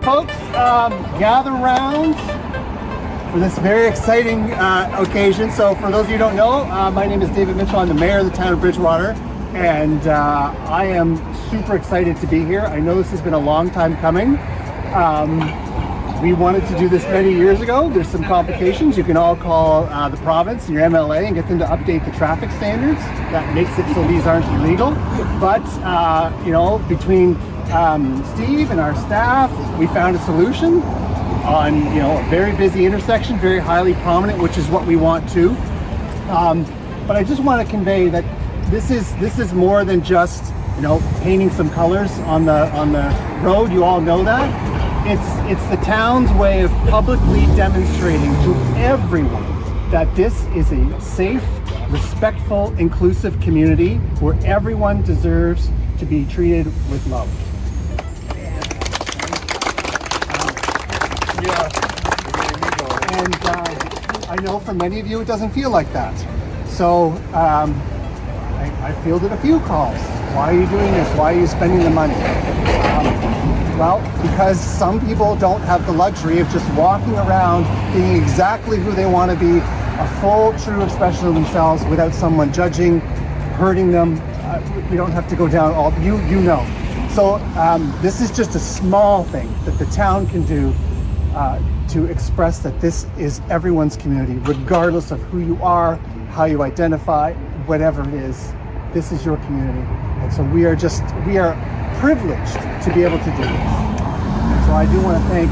folks, gather round for this very exciting occasion. So for those of you who don't know, my name is David Mitchell. I'm the mayor of the town of Bridgewater, and I am super excited to be here. I know this has been a long time coming. We wanted to do this many years ago. There's some complications. You can all call the province, your MLA, and get them to update the traffic standards. That makes it so these aren't illegal. But, you know, between Steve and our staff, we found a solution on, you know, a very busy intersection, very highly prominent, which is what we want to. But I just want to convey that this is more than just, you know, painting some colors on the road. You all know that. It's the town's way of publicly demonstrating to everyone that this is a safe, respectful, inclusive community where everyone deserves to be treated with love. And I know for many of you it doesn't feel like that. So I fielded a few calls. Why are you doing this? Why are you spending the money? Well, because some people don't have the luxury of just walking around being exactly who they want to be, a full, true expression of themselves without someone judging, hurting them. We don't have to go down all, you know. So this is just a small thing that the town can do to express that this is everyone's community, regardless of who you are, how you identify, whatever it is. This is your community. And so we are privileged to be able to do this. And so I do want to thank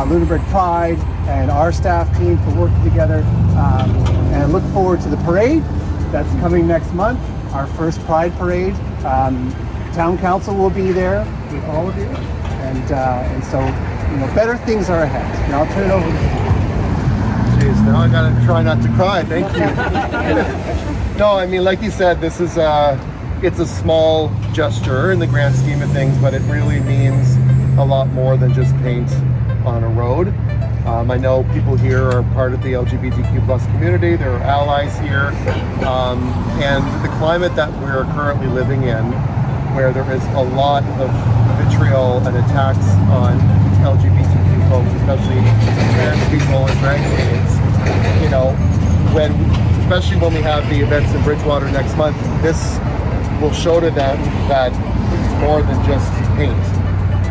Lunenburg Pride and our staff team for working together, and I look forward to the parade that's coming next month, our first Pride Parade. Town Council will be there with all of you, and so, you know, better things are ahead. And I'll turn it over to you. Jeez, now I gotta try not to cry. Thank you. No, I mean, like you said, this is it's a small gesture in the grand scheme of things, but it really means a lot more than just paint on a road. I know people here are part of the LGBTQ plus community. There are allies here, and the climate that we're currently living in, where there is a lot of vitriol and attacks on LGBTQ folks, especially trans people and drag queens, you know, especially when we have the events in Bridgewater next month, this will show to them that it's more than just paint.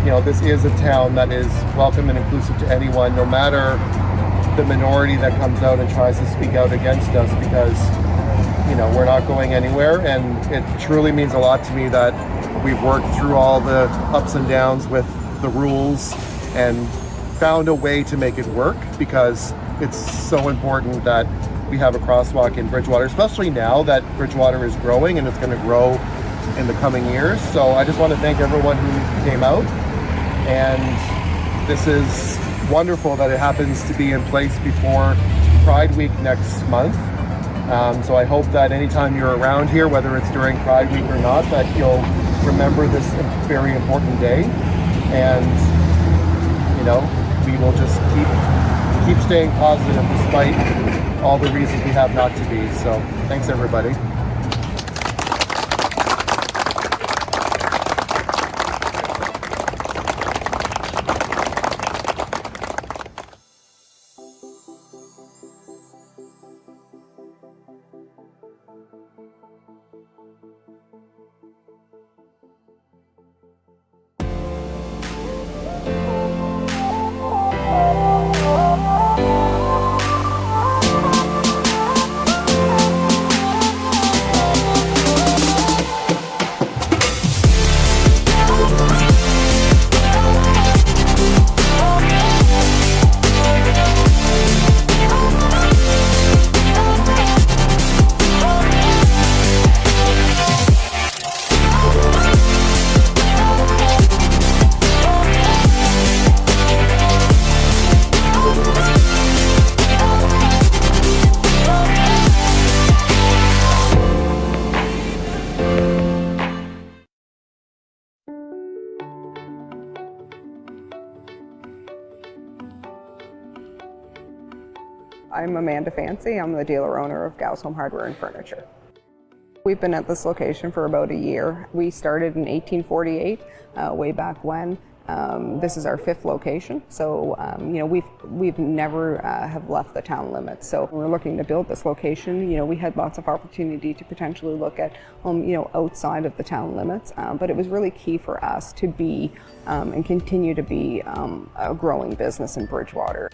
You know, this is a town that is welcome and inclusive to anyone, no matter the minority that comes out and tries to speak out against us, because, you know, we're not going anywhere. And it truly means a lot to me that we've worked through all the ups and downs with the rules and found a way to make it work, because it's so important that we have a crosswalk in Bridgewater, especially now that Bridgewater is growing and it's going to grow in the coming years. So I just want to thank everyone who came out, and this is wonderful that it happens to be in place before Pride Week next month. So I hope that anytime you're around here, whether it's during Pride Week or not, that you'll remember this very important day, and, you know, we will just keep staying positive despite all the reasons we have not to be. So thanks, everybody. I'm Amanda Fancy. I'm the dealer-owner of Gow's Home Hardware and Furniture. We've been at this location for about a year. We started in 1848, way back when. This is our 5th location, so we've never have left the town limits. So we're looking to build this location. We had lots of opportunity to potentially look at outside of the town limits, but it was really key for us to be and continue to be a growing business in Bridgewater.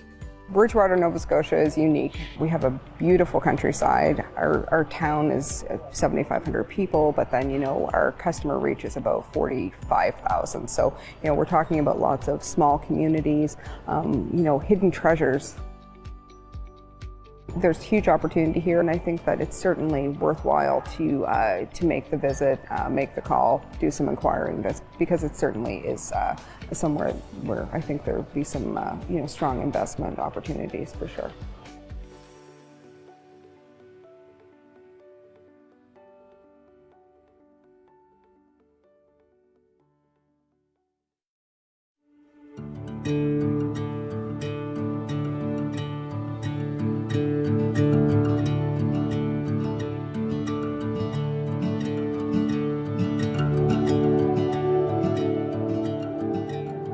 Bridgewater, Nova Scotia is unique. We have a beautiful countryside. Our town is 7,500 people, but then, our customer reach is about 45,000. So, we're talking about lots of small communities, hidden treasures. There's huge opportunity here, and I think that it's certainly worthwhile to make the visit, make the call, do some inquiring, because it certainly is somewhere where I think there would be some strong investment opportunities for sure.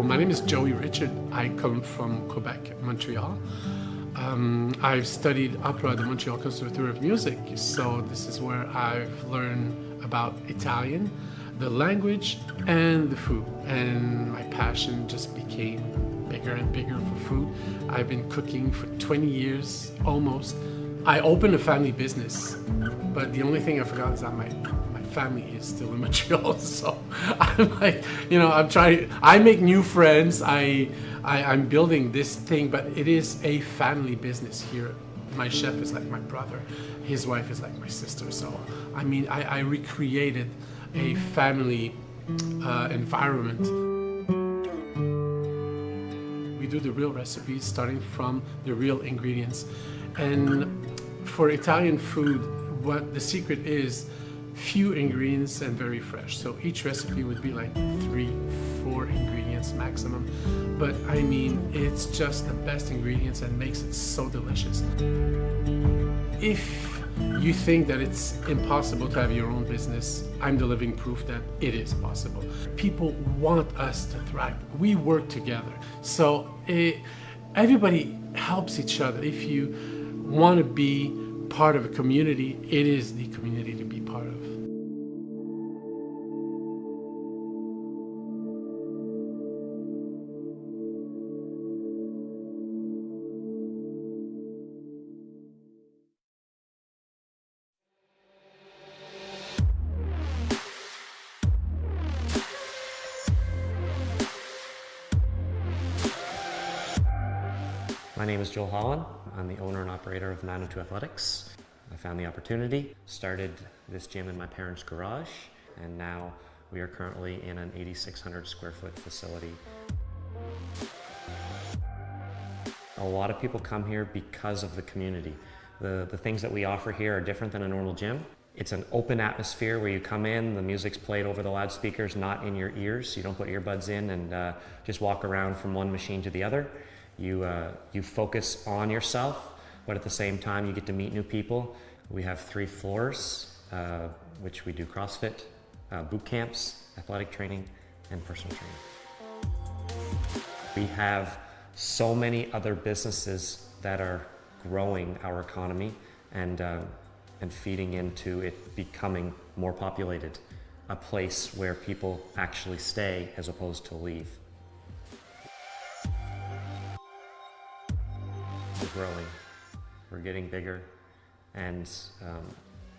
My name is Joey Richard. I come from Quebec, Montreal. I've studied opera at the Montreal Conservatoire of Music, so this is where I've learned about Italian, the language, and the food. And my passion just became bigger and bigger for food. I've been cooking for 20 years, almost. I opened a family business, but the only thing I forgot is that my family is still in Montreal, so I'm like, I'm trying. I make new friends. I'm building this thing, but it is a family business here. My chef is like my brother. His wife is like my sister. So I recreated a family environment. We do the real recipes, starting from the real ingredients, and for Italian food, what the secret is. Few ingredients and very fresh. So each recipe would be like 3-4 ingredients maximum. But it's just the best ingredients and makes it so delicious. If you think that it's impossible to have your own business, I'm the living proof that it is possible. People want us to thrive. We work together. So everybody helps each other. If you want to be part of a community, it is the community to be part of. My name is Joel Holland. I'm the owner and operator of 902 Athletics. I found the opportunity, started this gym in my parents' garage, and now we are currently in an 8,600 square foot facility. A lot of people come here because of the community. The things that we offer here are different than a normal gym. It's an open atmosphere where you come in, the music's played over the loudspeakers, not in your ears. You don't put earbuds in and just walk around from one machine to the other. You focus on yourself, but at the same time you get to meet new people. We have 3 floors, which we do CrossFit, boot camps, athletic training, and personal training. We have so many other businesses that are growing our economy and feeding into it becoming more populated, a place where people actually stay as opposed to leave. We're growing, we're getting bigger, and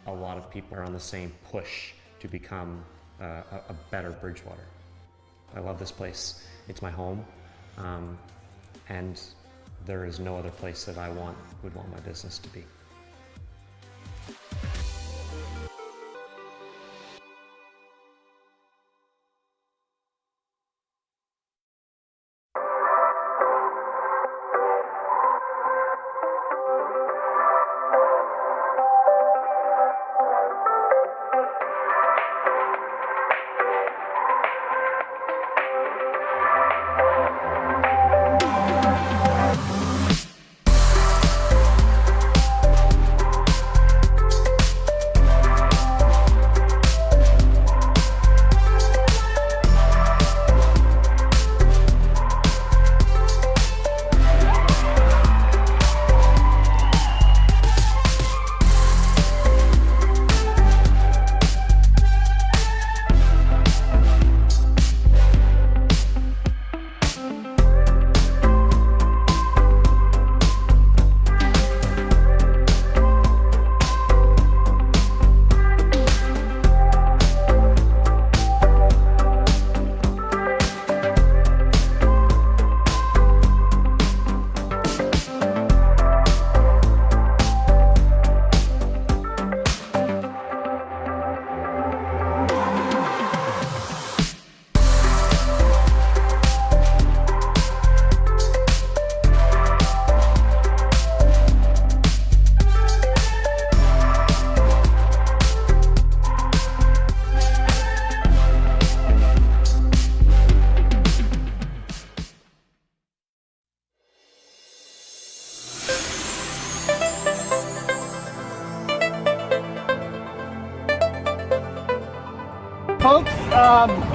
a lot of people are on the same push to become a better Bridgewater. I love this place. It's my home, and there is no other place that I would want my business to be.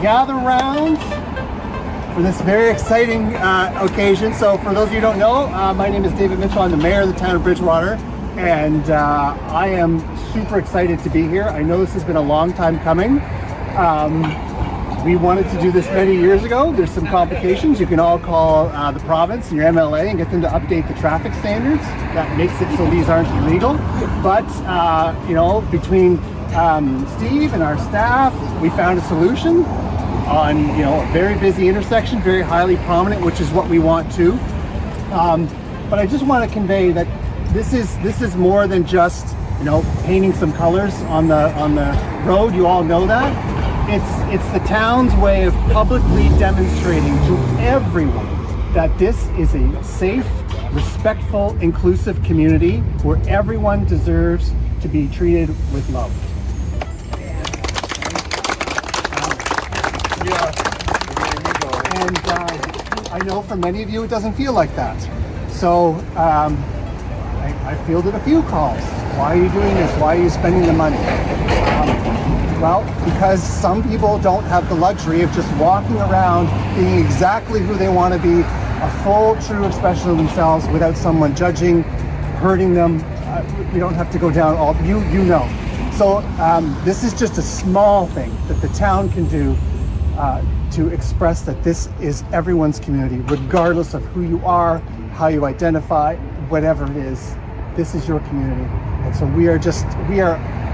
gather round for this very exciting occasion. So for those of you who don't know, my name is David Mitchell. I'm the mayor of the town of Bridgewater, and I am super excited to be here. I know this has been a long time coming. We wanted to do this many years ago. There's some complications. You can all call the province and your MLA and get them to update the traffic standards. That makes it so these aren't illegal. But you know, between Steve and our staff, we found a solution on, you know, a very busy intersection, very highly prominent, which is what we want to. But I just want to convey that this is more than just, you know, painting some colors on the road. You all know that. It's the town's way of publicly demonstrating to everyone that this is a safe, respectful, inclusive community where everyone deserves to be treated with love. And I know for many of you it doesn't feel like that. So I fielded a few calls. Why are you doing this? Why are you spending the money? Well, because some people don't have the luxury of just walking around being exactly who they want to be, a full, true expression of themselves without someone judging, hurting them. We don't have to go down all, you know. So this is just a small thing that the town can do to express that this is everyone's community, regardless of who you are, how you identify, whatever it is. This is your community. And so we are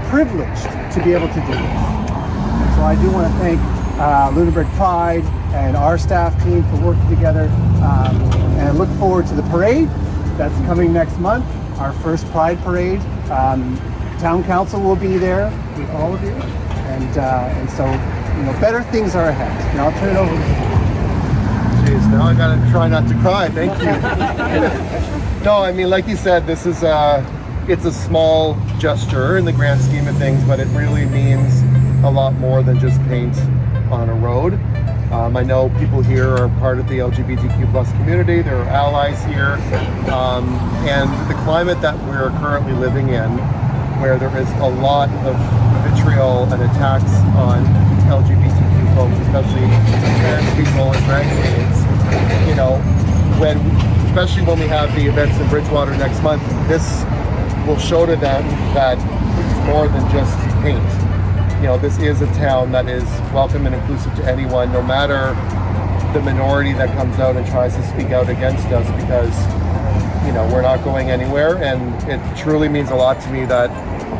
privileged to be able to do this. And so I do want to thank Lunenburg Pride and our staff team for working together. And I look forward to the parade that's coming next month, our first Pride Parade. Town Council will be there with all of you. And so, you know, better things are ahead. And I'll turn it over to you. Jeez, now I gotta try not to cry. Thank you. No, I mean, like you said, this is it's a small gesture in the grand scheme of things, but it really means a lot more than just paint on a road. I know people here are part of the LGBTQ plus community. There are allies here, and the climate that we're currently living in, where there is a lot of vitriol and attacks on LGBTQ folks, especially trans people and drag queens, you know, especially when we have the events in Bridgewater next month, this will show to them that it's more than just paint. You know, this is a town that is welcome and inclusive to anyone, no matter the minority that comes out and tries to speak out against us, because, you know, we're not going anywhere. And it truly means a lot to me that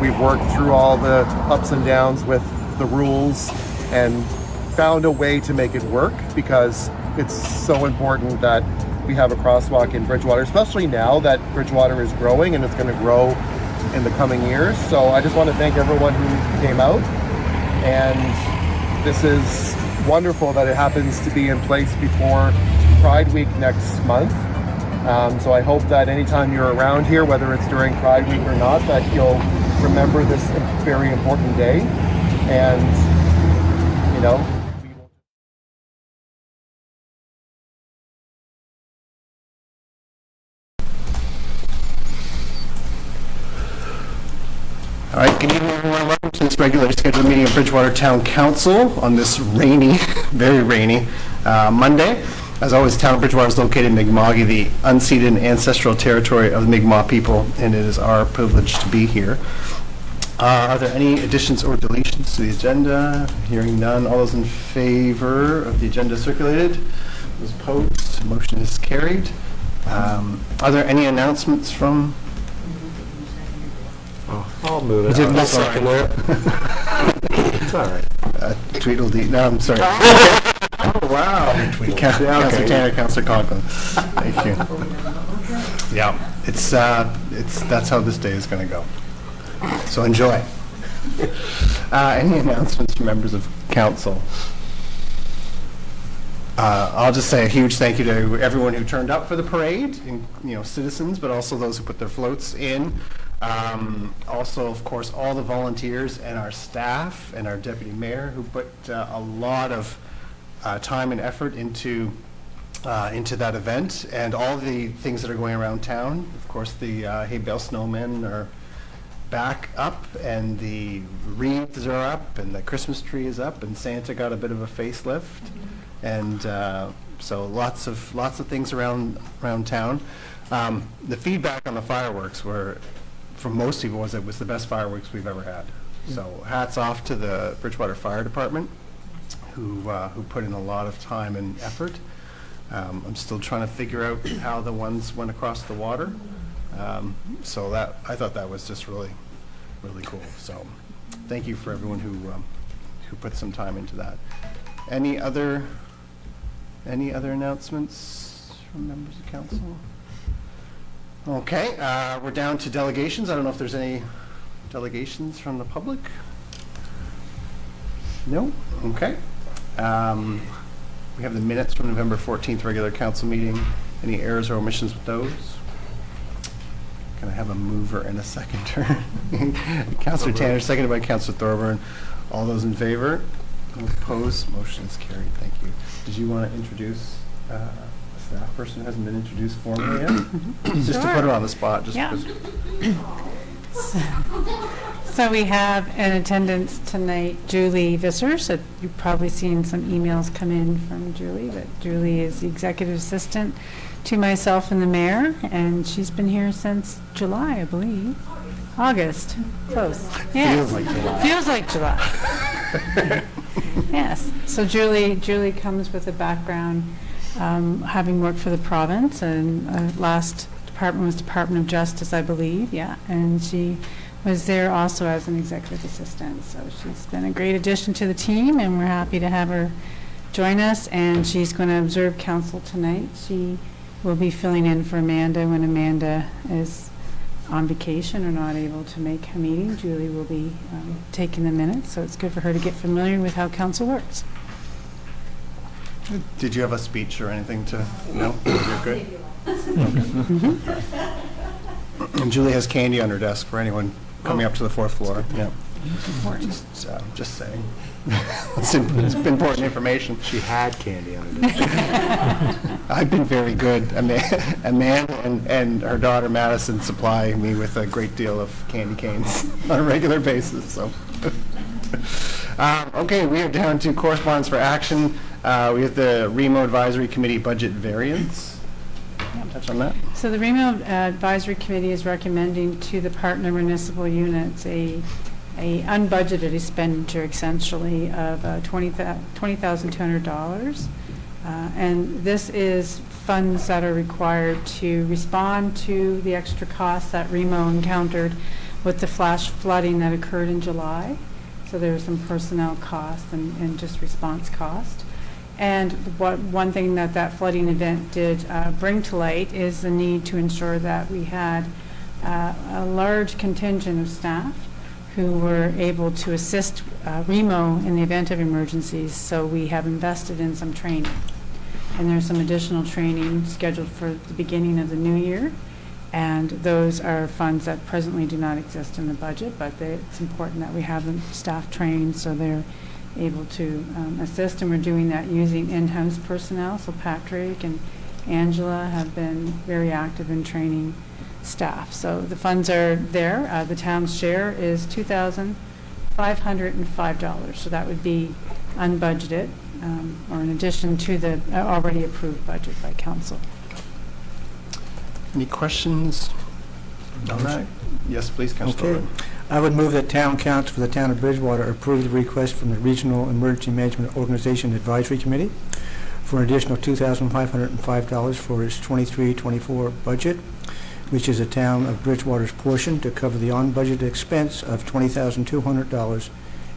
we've worked through all the ups and downs with the rules and found a way to make it work, because it's so important that we have a crosswalk in Bridgewater, especially now that Bridgewater is growing and it's going to grow in the coming years. So I just want to thank everyone who came out, and this is wonderful that it happens to be in place before Pride Week next month. So I hope that anytime you're around here, whether it's during Pride Week or not, that you'll remember this very important day. And, you know, All right, good evening everyone. Welcome to this regularly scheduled meeting of Bridgewater Town Council on this rainy, very rainy Monday. As always, Town of Bridgewater is located in Mi'kma'ki, the unceded ancestral territory of the Mi'kmaq people, and it is our privilege to be here. Are there any additions or deletions to the agenda? Hearing none. All those in favor of the agenda circulated? Those opposed? Motion is carried. Are there any announcements from? I'll move it. I'll second it. It's all right. Tweedledee. No, I'm sorry. Oh, wow. Councilor Tanner, Councilor Conklin. Thank you. Yeah, it's that's how this day is going to go. So enjoy. Any announcements from members of council? I'll just say a huge thank you to everyone who turned up for the parade, and, you know, citizens, but also those who put their floats in. Also, of course, all the volunteers and our staff and our deputy mayor who put a lot of time and effort into that event, and all the things that are going around town. Of course, the hay bale snowmen are back up, and the wreaths are up, and the Christmas tree is up, and Santa got a bit of a facelift, and so lots of things around town. The feedback on the fireworks from most people was it was the best fireworks we've ever had. So hats off to the Bridgewater Fire Department, who put in a lot of time and effort. I'm still trying to figure out how the ones went across the water. So I thought that was just really, really cool. So thank you for everyone who put some time into that. Any other announcements from members of council? Okay, we're down to delegations. I don't know if there's any delegations from the public. No? Okay. We have the minutes from November 14th regular council meeting. Any errors or omissions with those? Can I have a mover and a seconder? Councillor Tanner, seconded by Councillor Thorburn. All those in favor? Opposed? Motion is carried. Thank you. Did you want to introduce a staff person who hasn't been introduced formally yet? Just to put her on the spot. Just Yeah. because. So we have in attendance tonight Julie Visser. So you've probably seen some emails come in from Julie, but Julie is the executive assistant to myself and the mayor, and she's been here since July, I believe. August, close. Yes. Feels like July. Feels like July. Yes. So Julie comes with a background having worked for the province, and last department was Department of Justice, I believe. Yeah, and she was there also as an executive assistant. So she's been a great addition to the team, and we're happy to have her join us. And she's going to observe council tonight. She will be filling in for Amanda when Amanda is on vacation or not able to make a meeting. Julie will be taking the minutes, so it's good for her to get familiar with how council works. Did you have a speech or anything to? No? You're good? Okay. And Julie has candy on her desk for anyone coming up to the 4th floor. Yeah. Just saying. It's important information. She had candy on her desk. I've been very good. Amanda and her daughter Madison supply me with a great deal of candy canes on a regular basis. So, okay, we are down to correspondence for action. We have the REMO Advisory Committee budget variance. Touch on that. So the REMO Advisory Committee is recommending to the partner municipal units a unbudgeted expenditure essentially of $20,200. And this is funds that are required to respond to the extra costs that REMO encountered with the flash flooding that occurred in July. So there's some personnel costs and just response cost. And one thing that flooding event did bring to light is the need to ensure that we had a large contingent of staff who were able to assist REMO in the event of emergencies. So we have invested in some training. And there's some additional training scheduled for the beginning of the new year. And those are funds that presently do not exist in the budget, but it's important that we have them staff trained so they're able to assist, and we're doing that using in-house personnel. So Patrick and Angela have been very active in training staff. So the funds are there. The town's share is $2,505. So that would be unbudgeted or in addition to the already approved budget by council. Any questions on that? Yes, please, Councilor. Okay. I would move that town council for the town of Bridgewater approve the request from the Regional Emergency Management Organization Advisory Committee for an additional $2,505 for its 23-24 budget, which is the town of Bridgewater's portion to cover the on-budget expense of $20,200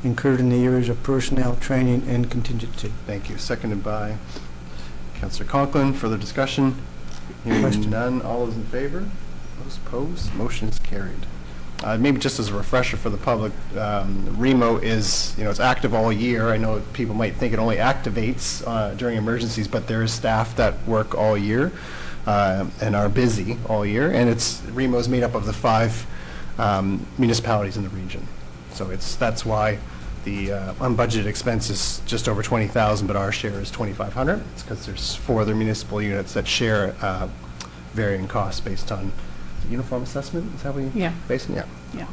incurred in the areas of personnel, training, and contingency. Thank you. Seconded by Councillor Conklin. Further discussion? Hearing none. All those in favor? Those opposed? Motion is carried. Maybe just as a refresher for the public, REMO is, it's active all year. I know people might think it only activates during emergencies, but there is staff that work all year and are busy all year. And REMO is made up of the 5 municipalities in the region. So that's why the unbudgeted expense is just over $20,000, but our share is $2,500. It's because there's 4 other municipal units that share varying costs based on uniform assessment. Is that what you Yeah. based on? Yeah. Yeah.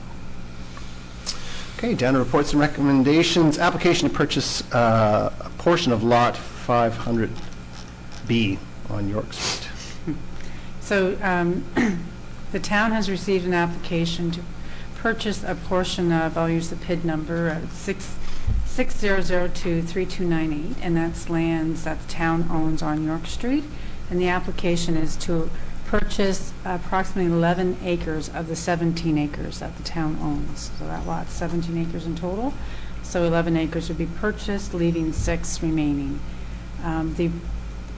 Okay, down to reports and recommendations. Application to purchase a portion of Lot 500B on York Street. So the town has received an application to purchase a portion of, I'll use the PID number, 60023298, and that's lands that the town owns on York Street. And the application is to purchase approximately 11 acres of the 17 acres that the town owns. So that lot's 17 acres in total. So 11 acres would be purchased, leaving 6 remaining. The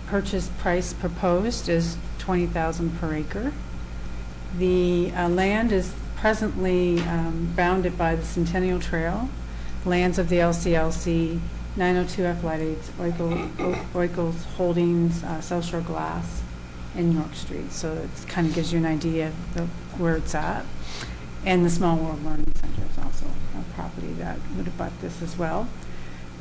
purchase price proposed is $20,000 per acre. The land is presently bounded by the Centennial Trail, lands of the LCLC, 902 Athletics, Oikos Holdings, South Shore Glass, and York Street. So it kind of gives you an idea of where it's at. And the Small World Learning Center is also a property that would abut this as well.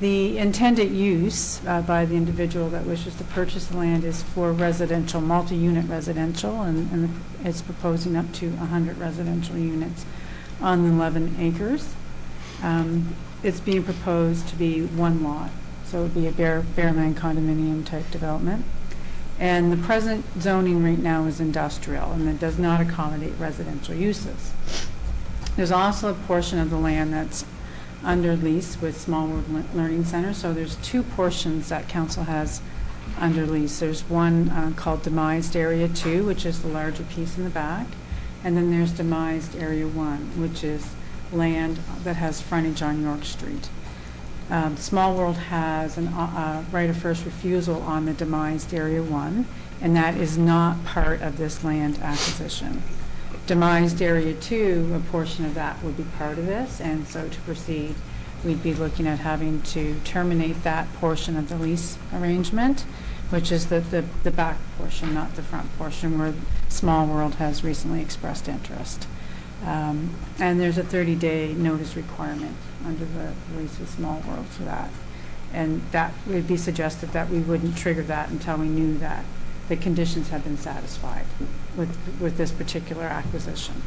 The intended use by the individual that wishes to purchase the land is for residential, multi-unit residential, and it's proposing up to 100 residential units on 11 acres. It's being proposed to be one lot, so it would be a bare land condominium type development. And the present zoning right now is industrial, and it does not accommodate residential uses. There's also a portion of the land that's under lease with Small World Learning Center. So there's 2 portions that council has under lease. There's one called Demised Area 2, which is the larger piece in the back. And then there's Demised Area 1, which is land that has frontage on York Street. Small World has a right of first refusal on the Demised Area 1, and that is not part of this land acquisition. Demised Area 2, a portion of that would be part of this, and so to proceed, we'd be looking at having to terminate that portion of the lease arrangement, which is the back portion, not the front portion, where Small World has recently expressed interest. And there's a 30-day notice requirement under the lease with Small World for that. And that would be suggested that we wouldn't trigger that until we knew that the conditions have been satisfied with this particular acquisition.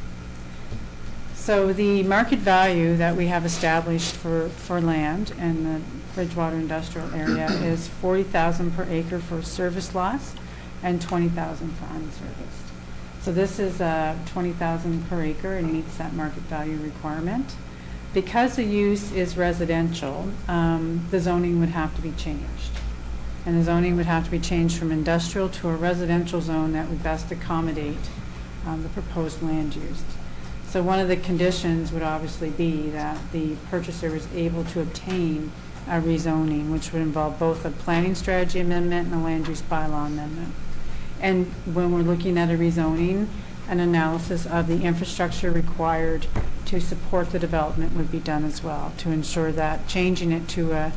So the market value that we have established for land in the Bridgewater industrial area is $40,000 per acre for service lots and $20,000 for unserviced. So this is $20,000 per acre and meets that market value requirement. Because the use is residential, the zoning would have to be changed. And the zoning would have to be changed from industrial to a residential zone that would best accommodate the proposed land use. So one of the conditions would obviously be that the purchaser is able to obtain a rezoning, which would involve both a planning strategy amendment and a land use bylaw amendment. And when we're looking at a rezoning, an analysis of the infrastructure required to support the development would be done as well, to ensure that changing it to a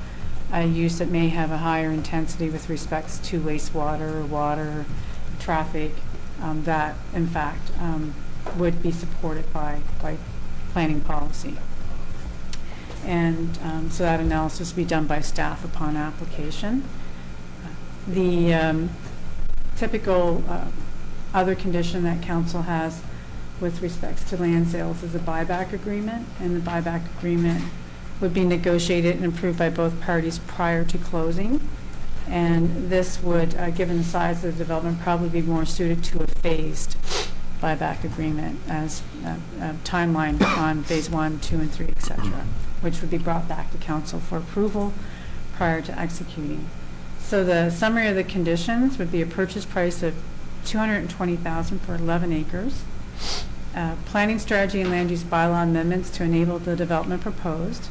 use that may have a higher intensity with respects to wastewater, water, traffic, that in fact would be supported by planning policy. And so that analysis would be done by staff upon application. The typical other condition that council has with respects to land sales is a buyback agreement, and the buyback agreement would be negotiated and approved by both parties prior to closing. And this would, given the size of the development, probably be more suited to a phased buyback agreement as a timeline on phase 1, 2, and 3, etc., which would be brought back to council for approval prior to executing. So the summary of the conditions would be a purchase price of $220,000 for 11 acres, planning strategy and land use bylaw amendments to enable the development proposed,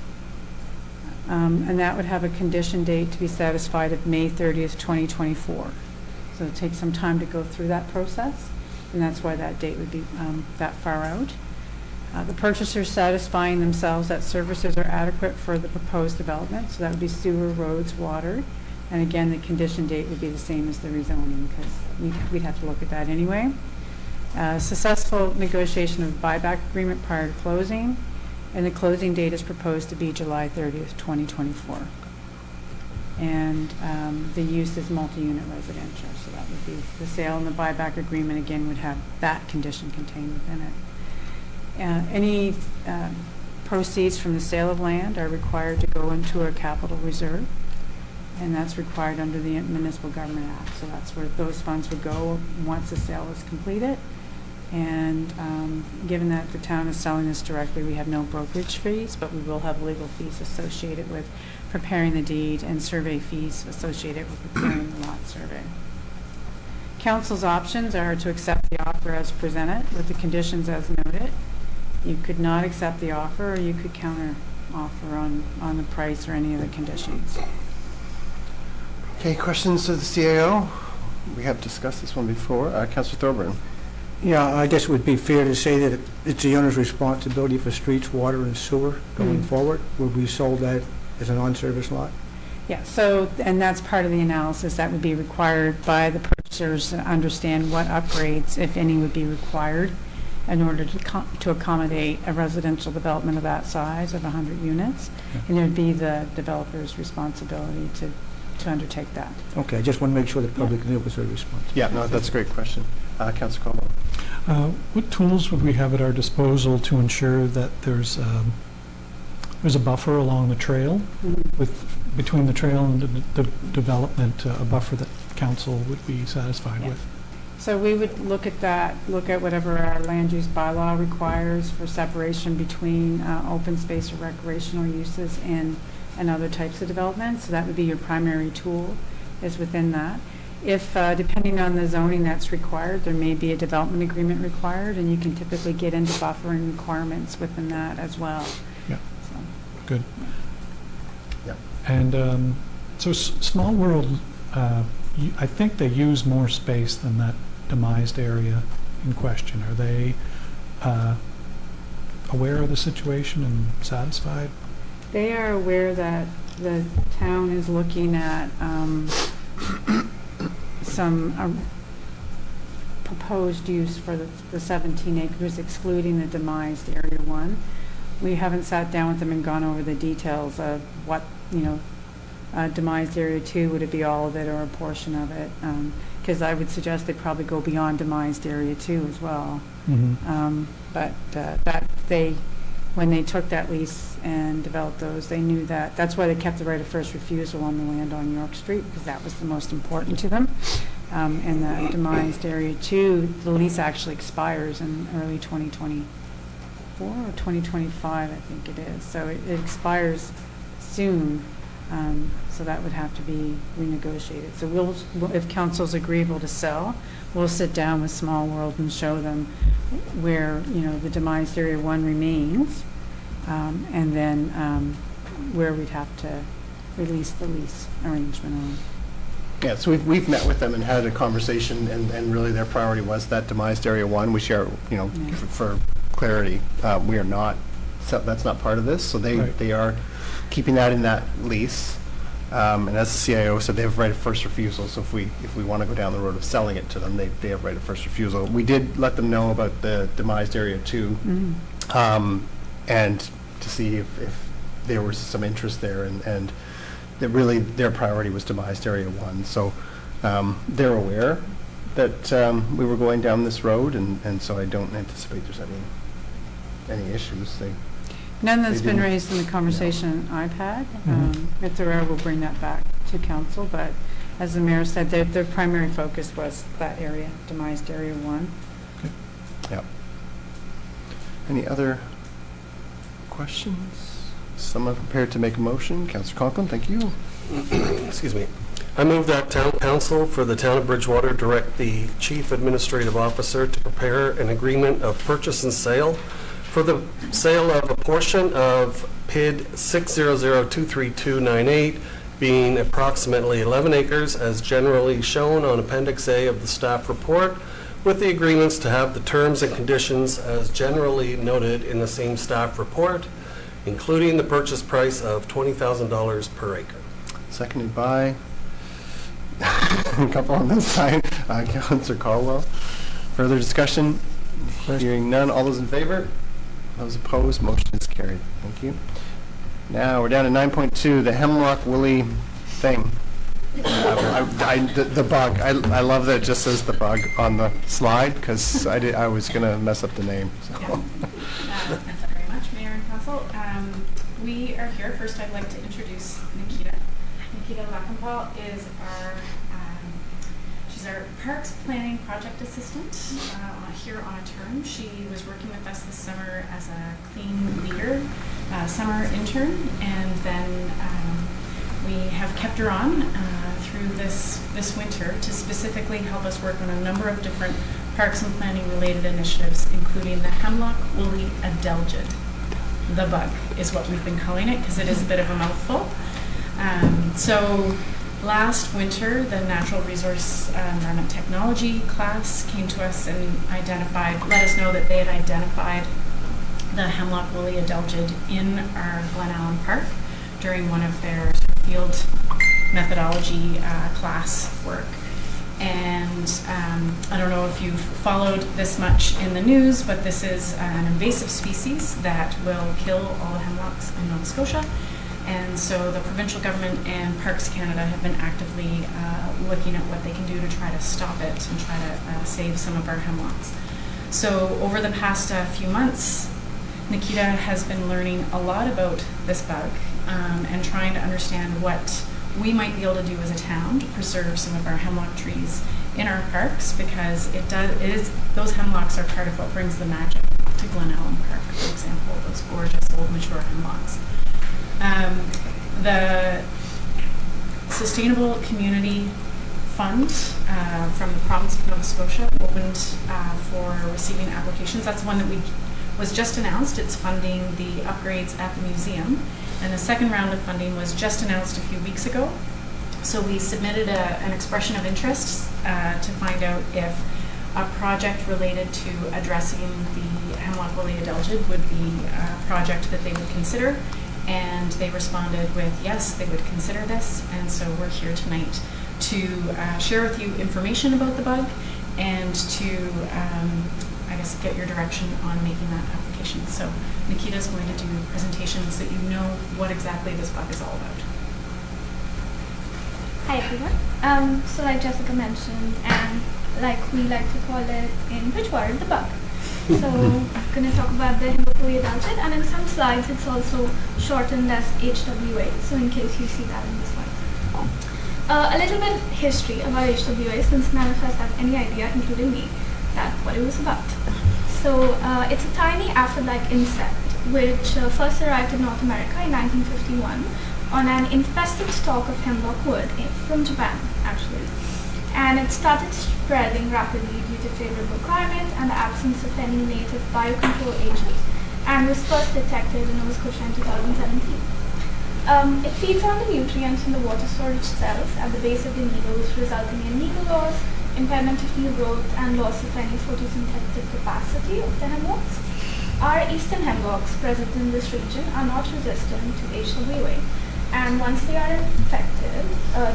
and that would have a condition date to be satisfied of May 30th, 2024. So it takes some time to go through that process, and that's why that date would be that far out. The purchasers satisfying themselves that services are adequate for the proposed development, so that would be sewer, roads, water. And again, the condition date would be the same as the rezoning, because we'd have to look at that anyway. Successful negotiation of buyback agreement prior to closing, and the closing date is proposed to be July 30th, 2024. And the use is multi-unit residential, so that would be the sale, and the buyback agreement again would have that condition contained within it. Any proceeds from the sale of land are required to go into a capital reserve, and that's required under the Municipal Government Act. So that's where those funds would go once the sale is completed. And given that the town is selling this directly, we have no brokerage fees, but we will have legal fees associated with preparing the deed and survey fees associated with preparing the lot survey. Council's options are to accept the offer as presented with the conditions as noted. You could not accept the offer, or you could counter offer on the price or any of the conditions. Okay, questions to the CAO? We have discussed this one before. Councillor Thorburn. Yeah, I guess it would be fair to say that it's the owner's responsibility for streets, water, and sewer going forward. Would we sold that as an on-service lot? Yeah, so, and that's part of the analysis that would be required by the purchasers to understand what upgrades, if any, would be required in order to accommodate a residential development of that size of 100 units. And it would be the developer's responsibility to undertake that. Okay, I just want to make sure the public knew it was their responsibility. Yeah, no, that's a great question. Councillor Como. What tools would we have at our disposal to ensure that there's a buffer along the trail, between the trail and the development, a buffer that council would be satisfied with? So we would look at that, look at whatever our land use bylaw requires for separation between open space or recreational uses and other types of development. So that would be your primary tool, is within that. If, depending on the zoning that's required, there may be a development agreement required, and you can typically get into buffering requirements within that as well. Yeah, so. Good. Yeah. And so Small World, I think they use more space than that demised area in question. Are they aware of the situation and satisfied? They are aware that the town is looking at some proposed use for the 17 acres, excluding the demised Area 1. We haven't sat down with them and gone over the details of what, demised Area 2, would it be all of it or a portion of it? Because I would suggest they probably go beyond demised Area 2 as well. But that when they took that lease and developed those, they knew that. That's why they kept the right of first refusal on the land on York Street, because that was the most important to them. And the demised Area 2, the lease actually expires in early 2024 or 2025, I think it is. So it expires soon. So that would have to be renegotiated. So if council's agreeable to sell, we'll sit down with Small World and show them where, the demised Area 1 remains, and then where we'd have to release the lease arrangement on. Yeah, so we've met with them and had a conversation, and really their priority was that demised Area 1. We share, for clarity, we are not, that's not part of this, so they are keeping that in that lease. And as the CIO said, they have right of first refusal, so if we want to go down the road of selling it to them, they have right of first refusal. We did let them know about the demised Area 2, and to see if there was some interest there, and that really their priority was demised Area 1. So they're aware that we were going down this road, and so I don't anticipate there's any issues. None that's been raised in the conversation I've had. If there are, we'll bring that back to council, but as the mayor said, their primary focus was that area, demised Area 1. Okay. Yeah. Any other questions? Someone prepared to make a motion? Councillor Conklin, thank you. Excuse me. I move that town council for the town of Bridgewater direct the chief administrative officer to prepare an agreement of purchase and sale for the sale of a portion of PID 600-23298, being approximately 11 acres as generally shown on Appendix A of the staff report, with the agreements to have the terms and conditions as generally noted in the same staff report, including the purchase price of $20,000 per acre. Seconded by a couple on this side, Councillor Caldwell. Further discussion? Hearing none. All those in favor? Those opposed? Motion is carried. Thank you. Now we're down to 9.2, the Hemlock Willie thing. The bug. I love that it just says the bug on the slide, because I was going to mess up the name. So. Thank you very much, Mayor and Council. Council. We are here. First, I'd like to introduce Nikita. Nikita Lachenpaul is she's our Parks Planning Project Assistant here on a term. She was working with us this summer as a Clean Leader summer intern, and then we have kept her on through this winter to specifically help us work on a number of different parks and planning related initiatives, including the Hemlock Woolly Adelgid. The bug is what we've been calling it because it is a bit of a mouthful. So last winter, the Natural Resource Environment Technology class came to us and let us know that they had identified the Hemlock Woolly Adelgid in our Glen Allen Park during one of their field methodology class work. And I don't know if you've followed this much in the news, but this is an invasive species that will kill all the hemlocks in Nova Scotia. And so the provincial government and Parks Canada have been actively looking at what they can do to try to stop it and try to save some of our hemlocks. So over the past few months, Nikita has been learning a lot about this bug and trying to understand what we might be able to do as a town to preserve some of our hemlock trees in our parks, because those hemlocks are part of what brings the magic to Glen Allen Park, for example, those gorgeous old mature hemlocks. The Sustainable Community Fund from the province of Nova Scotia opened for receiving applications. That's one that was just announced. It's funding the upgrades at the museum. And the second round of funding was just announced a few weeks ago. So we submitted an expression of interest to find out if a project related to addressing the Hemlock Woolly Adelgid would be a project that they would consider. And they responded with, yes, they would consider this. And so we're here tonight to share with you information about the bug and to, I guess, get your direction on making that application. So Nikita's going to do presentations so that you know what exactly this bug is all about. Hi everyone. So like Jessica mentioned, and like we like to call it in Bridgewater, the bug. So I'm going to talk about the Hemlock Woolly Adelgid, and in some slides it's also shortened as HWA, so in case you see that in the slides. A little bit of history about HWA, since none of us have any idea, including me, that what it was about. So it's a tiny aphid-like insect which first arrived in North America in 1951 on an infested stalk of hemlock wood from Japan, actually. And it started spreading rapidly due to favorable climate and the absence of any native biocontrol agents, and was first detected in Nova Scotia in 2017. It feeds on the nutrients in the water storage cells at the base of the needles, resulting in needle loss, impairment of new growth, and loss of any photosynthetic capacity of the hemlocks. Our eastern hemlocks present in this region are not resistant to HWA, and once they are infected,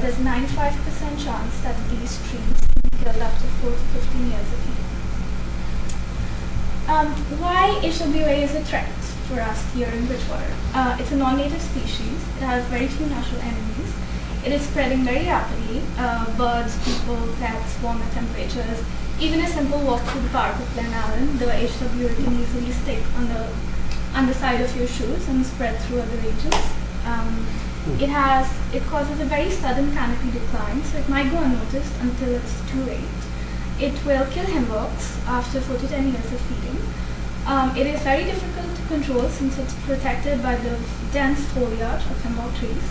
there's a 95% chance that these trees can be killed up to 4 to 15 years of age. Why HWA is a threat for us here in Bridgewater? It's a non-native species. It has very few natural enemies. It is spreading very rapidly. Birds, people, pets, warmer temperatures. Even a simple walk through the park of Glen Allen, the HWA can easily stick on the underside of your shoes and spread through other regions. It causes a very sudden canopy decline, so it might go unnoticed until it's too late. It will kill hemlocks after 4 to 10 years of feeding. It is very difficult to control since it's protected by the dense foliage of hemlock trees.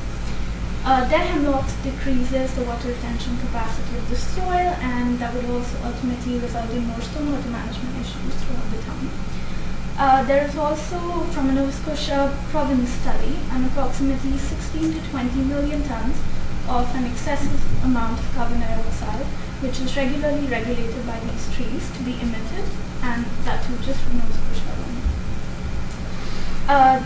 Dead hemlocks decreases the water retention capacity of the soil, and that would also ultimately result in more stormwater management issues throughout the town. There is also, from a Nova Scotia province study, an approximately 16 to 20 million tons of an excessive amount of carbon dioxide, which is regularly regulated by these trees to be emitted, and that too just from Nova Scotia alone.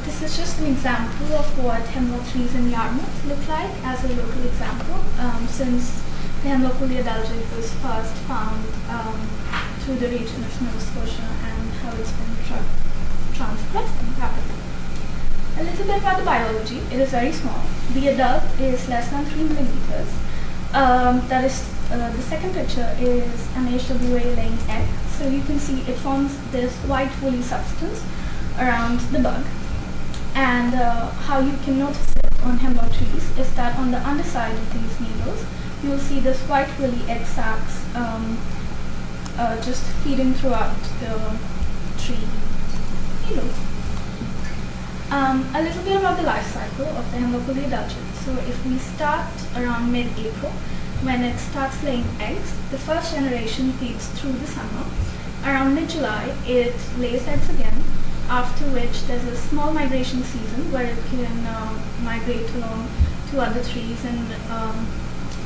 This is just an example of what hemlock trees in Yarmouth look like as a local example, since the Hemlock Woolly Adelgid was first found through the region of Nova Scotia and how it's been transpressed rapidly. A little bit about the biology. It is very small. The adult is less than 3 millimeters. That is, the second picture is an HWA laying egg. So you can see it forms this white woolly substance around the bug. And how you can notice it on hemlock trees is that on the underside of these needles, you will see this white woolly egg sacs just feeding throughout the tree needles. A little bit about the life cycle of the hemlock woolly dudgeon. So if we start around mid-April, when it starts laying eggs, the first generation feeds through the summer. Around mid-July, it lays eggs again, after which there's a small migration season where it can migrate along to other trees and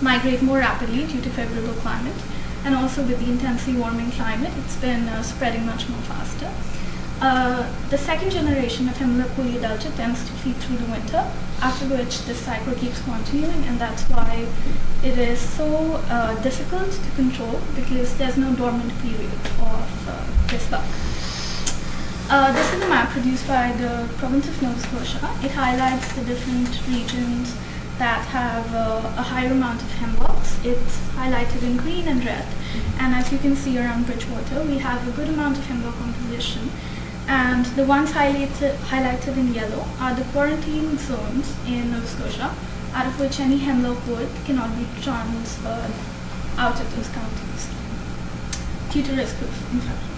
migrate more rapidly due to favorable climate. And also with the intensely warming climate, it's been spreading much more faster. The second generation of hemlock woolly dudgeon tends to feed through the winter, after which this cycle keeps continuing, and that's why it is so difficult to control, because there's no dormant period of this bug. This is a map produced by the province of Nova Scotia. It highlights the different regions that have a higher amount of hemlocks. It's highlighted in green and red, and as you can see around Bridgewater, we have a good amount of hemlock composition. And the ones highlighted in yellow are the quarantine zones in Nova Scotia, out of which any hemlock wood cannot be transferred out of those counties due to risk of infection.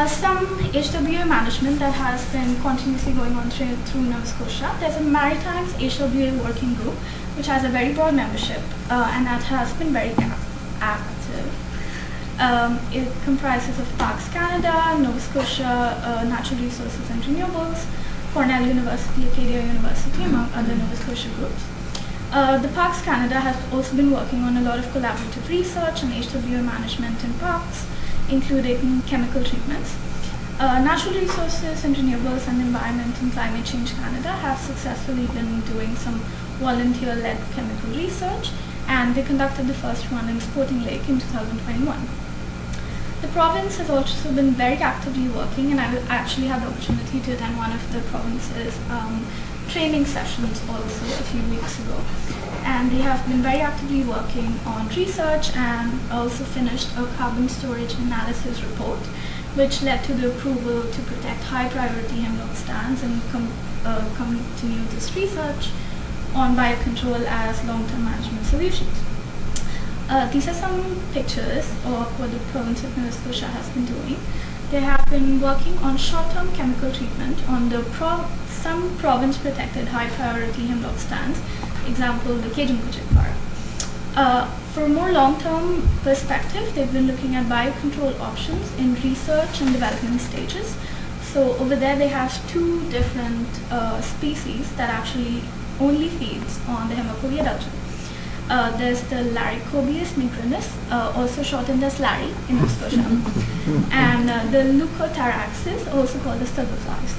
Some HWA management that has been continuously going on through Nova Scotia. There's a Maritimes HWA working group, which has a very broad membership, and that has been very active. It comprises of Parks Canada, Nova Scotia Natural Resources and Renewables, Cornell University, Acadia University, among other Nova Scotia groups. The Parks Canada has also been working on a lot of collaborative research and HWA management in parks, including chemical treatments. Natural Resources and Renewables and Environment and Climate Change Canada have successfully been doing some volunteer-led chemical research, and they conducted the first one in Sporting Lake in 2021. The province has also been very actively working, and I actually had the opportunity to attend one of the province's training sessions also a few weeks ago. And they have been very actively working on research and also finished a carbon storage analysis report, which led to the approval to protect high priority hemlock stands and continue this research on biocontrol as long-term management solutions. These are some pictures of what the province of Nova Scotia has been doing. They have been working on short-term chemical treatment on the some province-protected high-priority hemlock stands, example the Cajun Kujik Park. For a more long-term perspective, they've been looking at biocontrol options in research and development stages. So over there they have two different species that actually only feeds on the hemlock woolly dudgeon. There's the Laricobius nigrinus, also shortened as Larry in Nova Scotia, and the Leucotaraxis, also called the silverflies.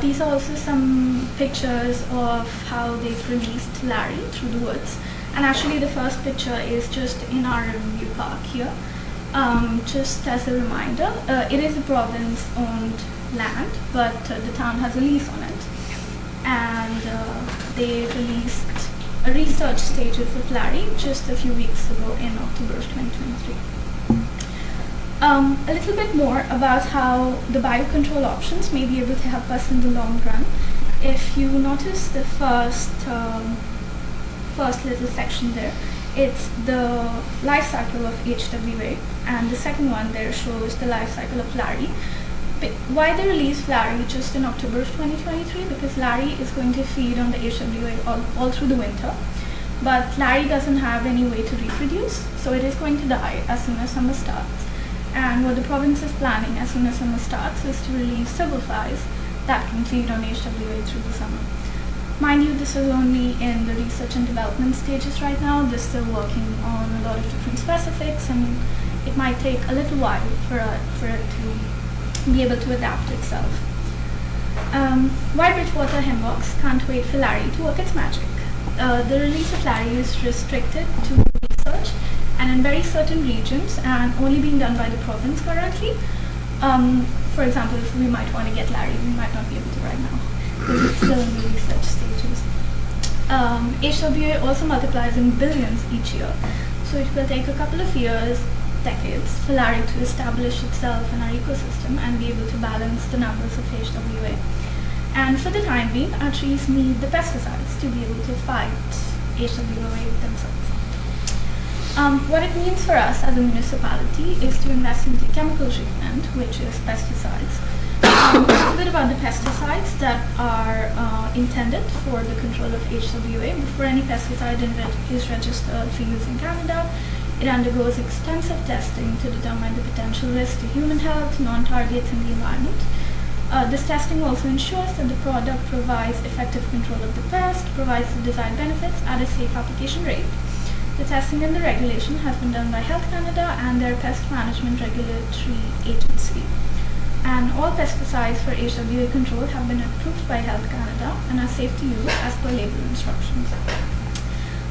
These are also some pictures of how they've released Larry through the woods. And actually the first picture is just in our review park here. Just as a reminder, it is a province-owned land, but the town has a lease on it. And they released a research stages of Larry just a few weeks ago in October of 2023. A little bit more about how the biocontrol options may be able to help us in the long run. If you notice the first little section there, it's the life cycle of HWA, and the second one there shows the life cycle of Larry. Why they released Larry just in October of 2023? Because Larry is going to feed on the HWA all through the winter, but Larry doesn't have any way to reproduce, so it is going to die as soon as summer starts. And what the province is planning as soon as summer starts is to release silverflies that can feed on HWA through the summer. Mind you, this is only in the research and development stages right now. They're still working on a lot of different specifics, and it might take a little while for it to be able to adapt itself. Why Bridgewater hemlocks can't wait for Larry to work its magic. The release of Larry is restricted to research and in very certain regions, and only being done by the province currently. For example, if we might want to get Larry, we might not be able to right now, because it's still in the research stages. HWA also multiplies in billions each year, so it will take a couple of years decades for Larry to establish itself in our ecosystem and be able to balance the numbers of HWA. And for the time being, our trees need the pesticides to be able to fight HWA themselves. What it means for us as a municipality is to invest into chemical treatment, which is pesticides. A little bit about the pesticides that are intended for the control of HWA. Before any pesticide is registered for use in Canada, it undergoes extensive testing to determine the potential risk to human health, non-targets, and the environment. This testing also ensures that the product provides effective control of the pest, provides the desired benefits at a safe application rate. The testing and the regulation has been done by Health Canada and their Pest Management Regulatory Agency. And all pesticides for HWA control have been approved by Health Canada and are safe to use as per label instructions.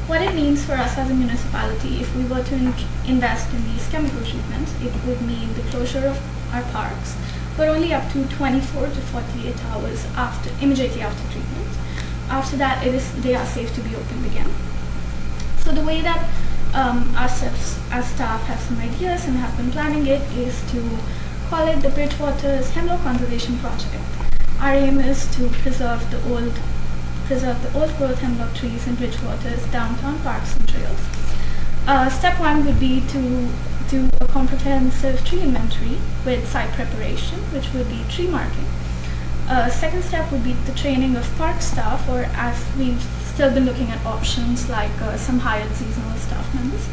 What it means for us as a municipality, if we were to invest in these chemical treatments, it would mean the closure of our parks, but only up to 24 to 48 hours immediately after treatment. After that, they are safe to be opened again. So the way that our staff have some ideas and have been planning it is to call it the Bridgewater's Hemlock Conservation Project. Our aim is to preserve the old growth hemlock trees in Bridgewater's downtown parks and trails. Step one would be to do a comprehensive tree inventory with site preparation, which would be tree marking. Second step would be the training of park staff, or as we've still been looking at options like some hired seasonal staff members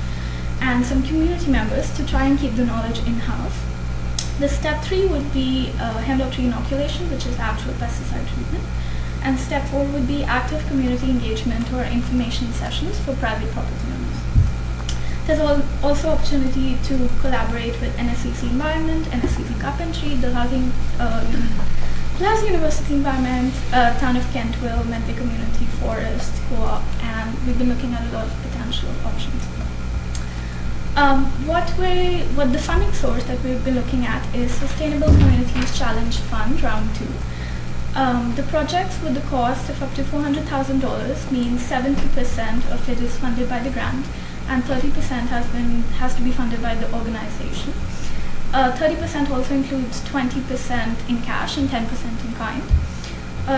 and some community members to try and keep the knowledge in-house. The step 3 would be hemlock tree inoculation, which is actual pesticide treatment. And step 4 would be active community engagement or information sessions for private property owners. There's also opportunity to collaborate with NSCC Environment, NSCC Carpentry, Dalhousie University Environment, Town of Kentville, Medway Community Forest, Co-op, and we've been looking at a lot of potential options. What the funding source that we've been looking at is Sustainable Communities Challenge Fund Round 2. The projects with the cost of up to $400,000 means 70% of it is funded by the grant, and 30% has to be funded by the organization. 30% also includes 20% in cash and 10% in kind.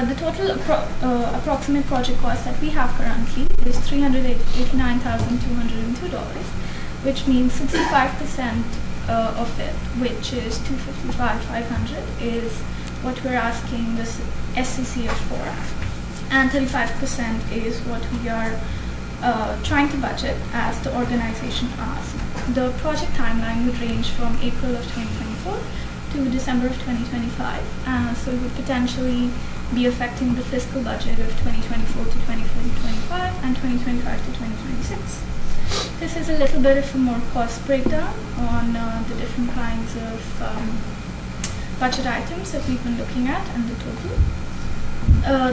The total approximate project cost that we have currently is $389,202, which means 65% of it, which is $255,500, is what we're asking the SCCF for, and 35% is what we are trying to budget as the organization asks. The project timeline would range from April of 2024 to December of 2025, so it would potentially be affecting the fiscal budget of 2024 to 2025 and 2025 to 2026. This is a little bit of a more cost breakdown on the different kinds of budget items that we've been looking at and the total.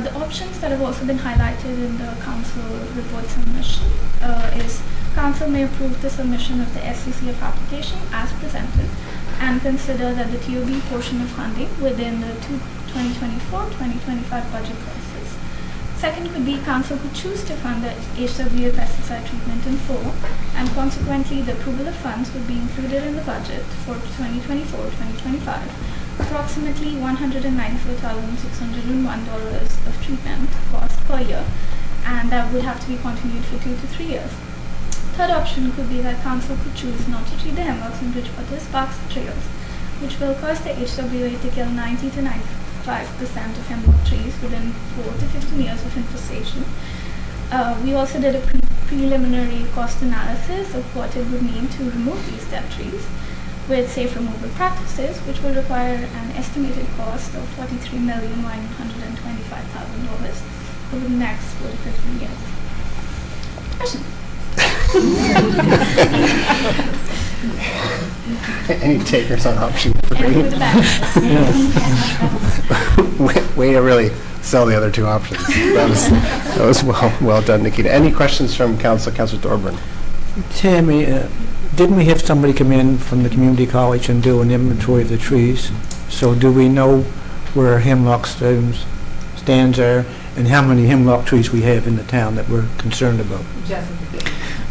The options that have also been highlighted in the council report submission is council may approve the submission of the SCCF application as presented and consider that the TOB portion of funding within the 2024-2025 budget process. Second could be council could choose to fund the HWA pesticide treatment in full, and consequently the approval of funds would be included in the budget for 2024-2025. Approximately $194,601 of treatment cost per year, and that would have to be continued for 2 to 3 years. Third option could be that council could choose not to treat the hemlocks in Bridgewater's parks and trails, which will cause the HWA to kill 90 to 95% of hemlock trees within 4 to 15 years of infestation. We also did a preliminary cost analysis of what it would mean to remove these dead trees with safe removal practices, which will require an estimated cost of $43,125,000 over the next 4 to 15 years. Question? Any takers on option 3? Way to really sell the other 2 options. That was well done, Nikita. Any questions from Councillor Thorburn? Tammy, didn't we have somebody come in from the community college and do an inventory of the trees? So do we know where hemlock stands are and how many hemlock trees we have in the town that we're concerned about?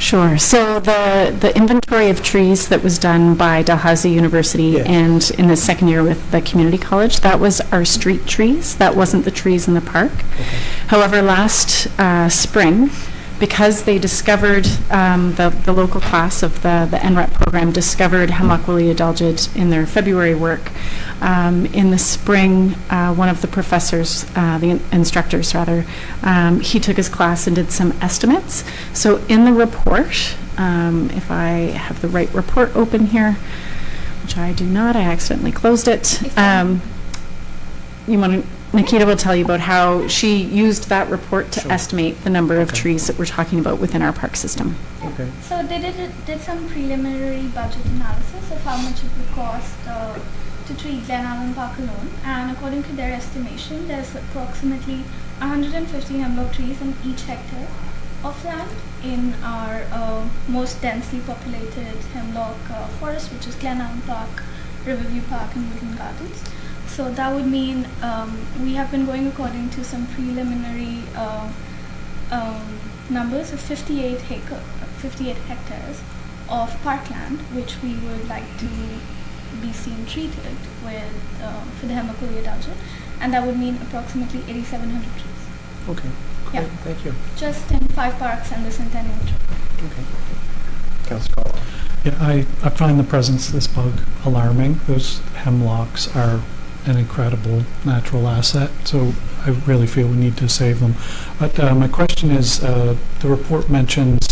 Sure. So the inventory of trees that was done by Dalhousie University Yeah. and in the second year with the community college, that was our street trees. That wasn't the trees in the park. However, last spring, because they discovered, the local class of the NREP program discovered Hemlock Woolly Adelgid in their February work. In the spring, one of the professors, the instructors rather, he took his class and did some estimates. So in the report, if I have the right report open here, which I do not, I accidentally closed it. Nikita will tell you about how she used that report to estimate the number of trees that we're talking about within our park system. Okay. So they did some preliminary budget analysis of how much it would cost to treat Glen Allen Park alone, and according to their estimation, there's approximately 150 hemlock trees in each hectare of land in our most densely populated hemlock forest, which is Glen Allen Park, Riverview Park, and Woodland Gardens. So that would mean we have been going according to some preliminary numbers of 58 hectares of parkland, which we would like to be seen treated with for the Hemlock Woolly Adelgid, and that would mean approximately 8,700 trees. Okay. Yeah. Great. Thank you. Just in 5 parks and the Centennial Trail. Okay. Councillor Caldwell. Yeah, I find the presence of this bug alarming. Those hemlocks are an incredible natural asset, so I really feel we need to save them. But my question is, the report mentions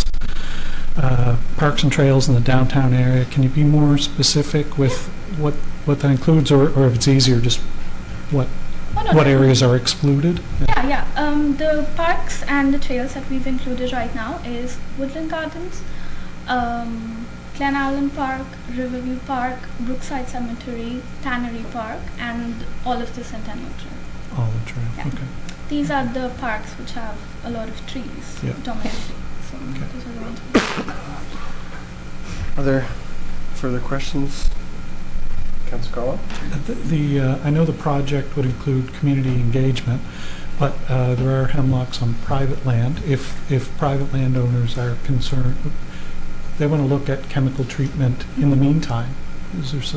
parks and trails in the downtown area. Can you be more specific with what that includes, or if it's easier, just what areas are excluded? Yeah. The parks and the trails that we've included right now is Woodland Gardens, Glen Allen Park, Riverview Park, Brookside Cemetery, Tannery Park, and all of the Centennial Trail. All the trail. Yeah. Okay. These are the parks which have a lot of trees, Yeah. dominant trees. So Okay. those are the ones. Are there further questions? Councillor Caldwell? I know the project would include community engagement, but there are hemlocks on private land. If private landowners are concerned, they want to look at chemical treatment in the meantime. Is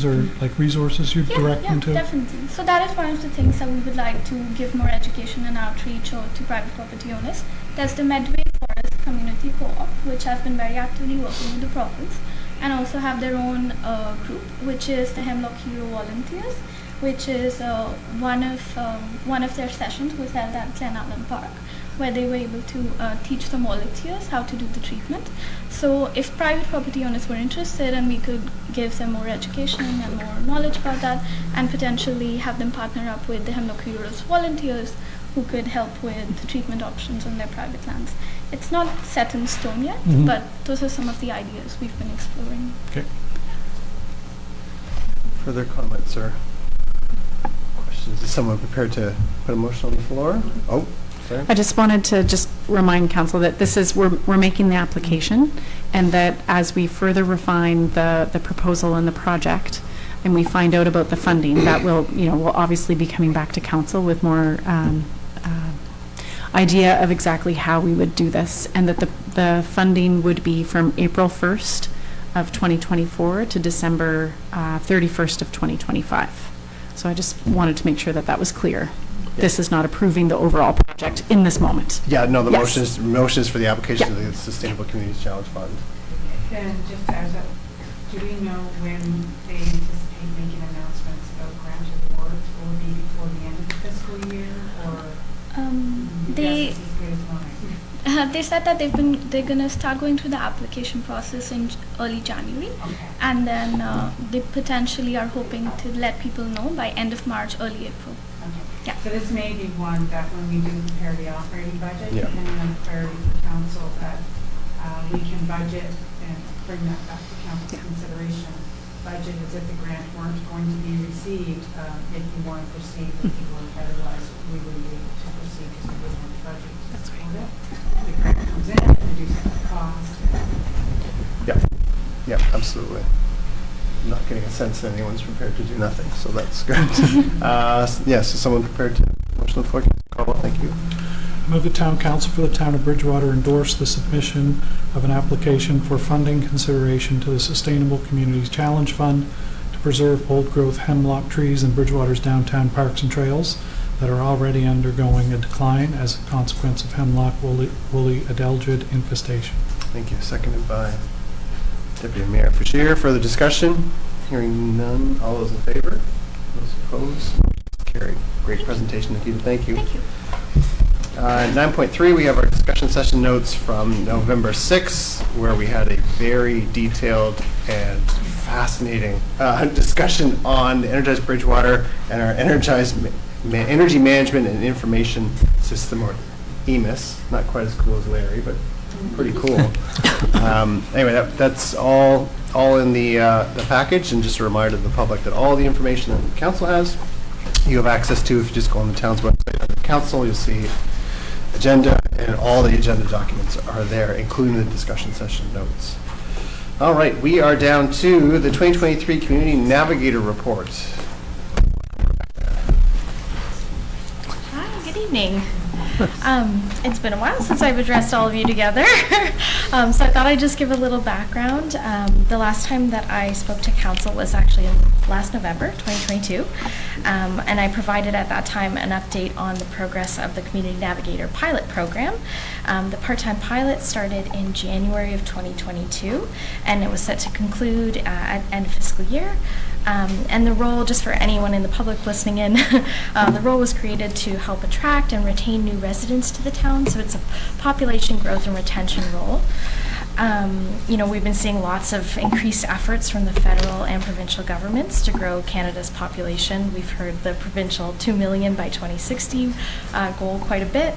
there like resources you'd direct them to? Yeah, definitely. So that is one of the things that we would like to give more education and outreach to private property owners. There's the Medway Forest Community Co-op, which has been very actively working with the province, and also have their own group, which is the Hemlock Hero Volunteers, which is one of their sessions was held at Glen Allen Park, where they were able to teach the volunteers how to do the treatment. So if private property owners were interested, and we could give them more education and more knowledge about that, and potentially have them partner up with the Hemlock Heroes volunteers who could help with the treatment options on their private lands. It's not set in stone yet, but those are some of the ideas we've been exploring. Okay. Further comments or questions? Is someone prepared to put a motion on the floor? Oh, sorry. I just wanted to just remind council that this is, we're making the application, and that as we further refine the proposal and the project, and we find out about the funding, that we'll obviously be coming back to council with more idea of exactly how we would do this, and that the funding would be from April 1st of 2024 to December 31st of 2025. So I just wanted to make sure that that was clear. This is not approving the overall project in this moment. Yeah, no, the Yes. motion is for the application of the Sustainable Communities Challenge Fund. And just as do we know when they anticipate making announcements about grant awards? Will it be before the end of the fiscal year, or They guess it's as good as mine? they said that they're gonna start going through the application process in early January, and then they potentially are hoping to let people know by end of March, early April. Okay. Yeah. So this may be one that when we do prepare the operating budget, Yeah. depending on clarity for council, that we can budget and bring that back to council's consideration. Budget as if the grant weren't going to be received, if you want to proceed, if you weren't, otherwise we wouldn't be able to proceed because we wouldn't have the budget. That's right. The grant comes in, reduces the cost. Yeah, absolutely. I'm not getting a sense that anyone's prepared to do nothing, so that's good. Yes, is someone prepared to motion on the floor? Councillor Caldwell, thank you. Move the Town Council for the Town of Bridgewater endorse the submission of an application for funding consideration to the Sustainable Communities Challenge Fund to preserve old-growth hemlock trees in Bridgewater's downtown parks and trails that are already undergoing a decline as a consequence of hemlock woolly adelgid infestation. Thank you. Seconded by Deputy Mayor Fashir. Further discussion? Hearing none. All those in favor? Those opposed? Carried. Great presentation, Nikita. Thank you. Thank you. 9.3, we have our discussion session notes from November 6th, where we had a very detailed and fascinating discussion on Energized Bridgewater and our Energy Management and Information System, or EMIS. Not quite as cool as Larry, but pretty cool. Anyway, that's all in the package, and just a reminder to the public that all the information that the council has, you have access to. If you just go on the town's website under council, you'll see agenda, and all the agenda documents are there, including the discussion session notes. All right, we are down to the 2023 Community Navigator Report. Hi, good evening. It's been a while since I've addressed all of you together, so I thought I'd just give a little background. The last time that I spoke to council was actually in last November, 2022, and I provided at that time an update on the progress of the Community Navigator pilot program. The part-time pilot started in January of 2022, and it was set to conclude at end of fiscal year. And the role, just for anyone in the public listening in, the role was created to help attract and retain new residents to the town, so it's a population growth and retention role. We've been seeing lots of increased efforts from the federal and provincial governments to grow Canada's population. We've heard the provincial 2 million by 2060 goal quite a bit.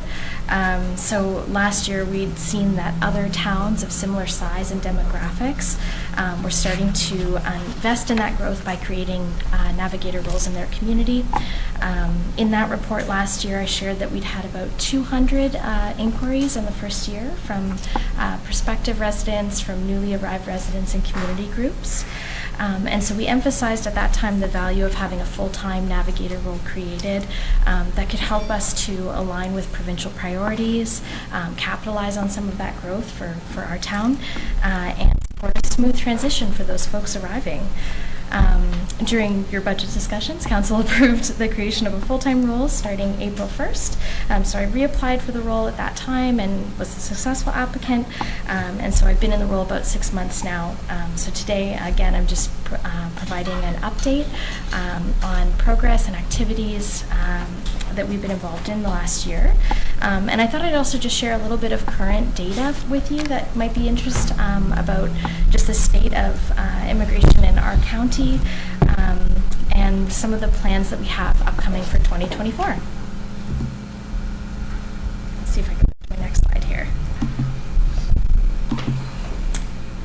So last year we'd seen that other towns of similar size and demographics were starting to invest in that growth by creating navigator roles in their community. In that report last year, I shared that we'd had about 200 inquiries in the first year from prospective residents, from newly arrived residents, and community groups. And so we emphasized at that time the value of having a full-time navigator role created that could help us to align with provincial priorities, capitalize on some of that growth for our town, and support a smooth transition for those folks arriving. During your budget discussions, Council approved the creation of a full-time role starting April 1st. So I reapplied for the role at that time and was a successful applicant. And so I've been in the role about 6 months now. So today, again, I'm just providing an update on progress and activities that we've been involved in the last year. And I thought I'd also just share a little bit of current data with you that might be interesting about just the state of immigration in our county and some of the plans that we have upcoming for 2024. Let's see if I can get to my next slide here.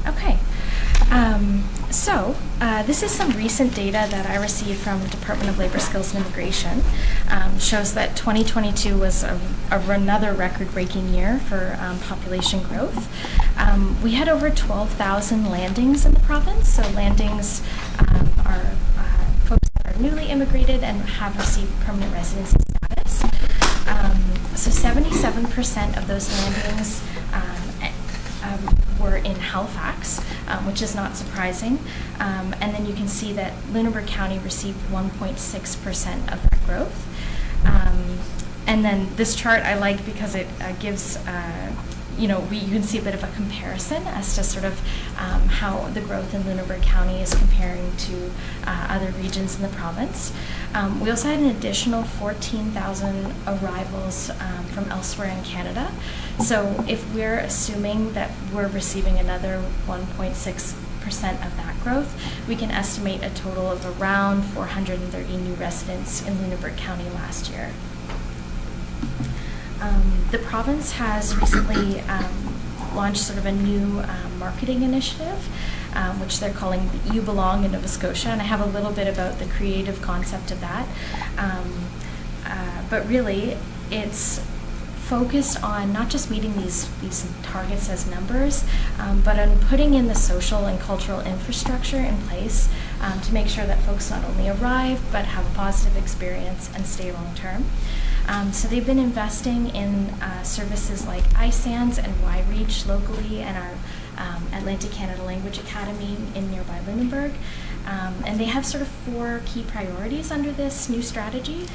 Okay. This is some recent data that I received from the Department of Labor, Skills and Immigration. Shows that 2022 was another record-breaking year for population growth. We had over 12,000 landings in the province. So landings are folks that are newly immigrated and have received permanent residency status. So 77% of those landings were in Halifax, which is not surprising. And then you can see that Lunenburg County received 1.6% of that growth. And then this chart I like because it gives, you can see a bit of a comparison as to sort of how the growth in Lunenburg County is comparing to other regions in the province. We also had an additional 14,000 arrivals from elsewhere in Canada. So if we're assuming that we're receiving another 1.6% of that growth, we can estimate a total of around 430 new residents in Lunenburg County last year. The province has recently launched sort of a new marketing initiative, which they're calling You Belong in Nova Scotia, and I have a little bit about the creative concept of that. But really, it's focused on not just meeting these targets as numbers, but on putting in the social and cultural infrastructure in place to make sure that folks not only arrive but have a positive experience and stay long term. So they've been investing in services like iSands and YReach locally, and our Atlantic Canada Language Academy in nearby Lunenburg. And they have sort of 4 key priorities under this new strategy: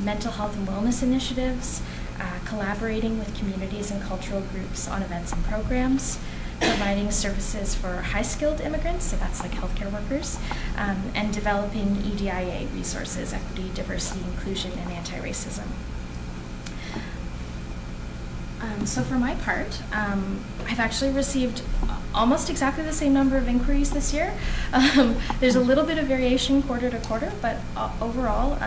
mental health and wellness initiatives, collaborating with communities and cultural groups on events and programs, providing services for high-skilled immigrants, so that's like healthcare workers, and developing EDIA resources, equity, diversity, inclusion, and anti-racism. So for my part, I've actually received almost exactly the same number of inquiries this year. There's a little bit of variation quarter to quarter, but overall,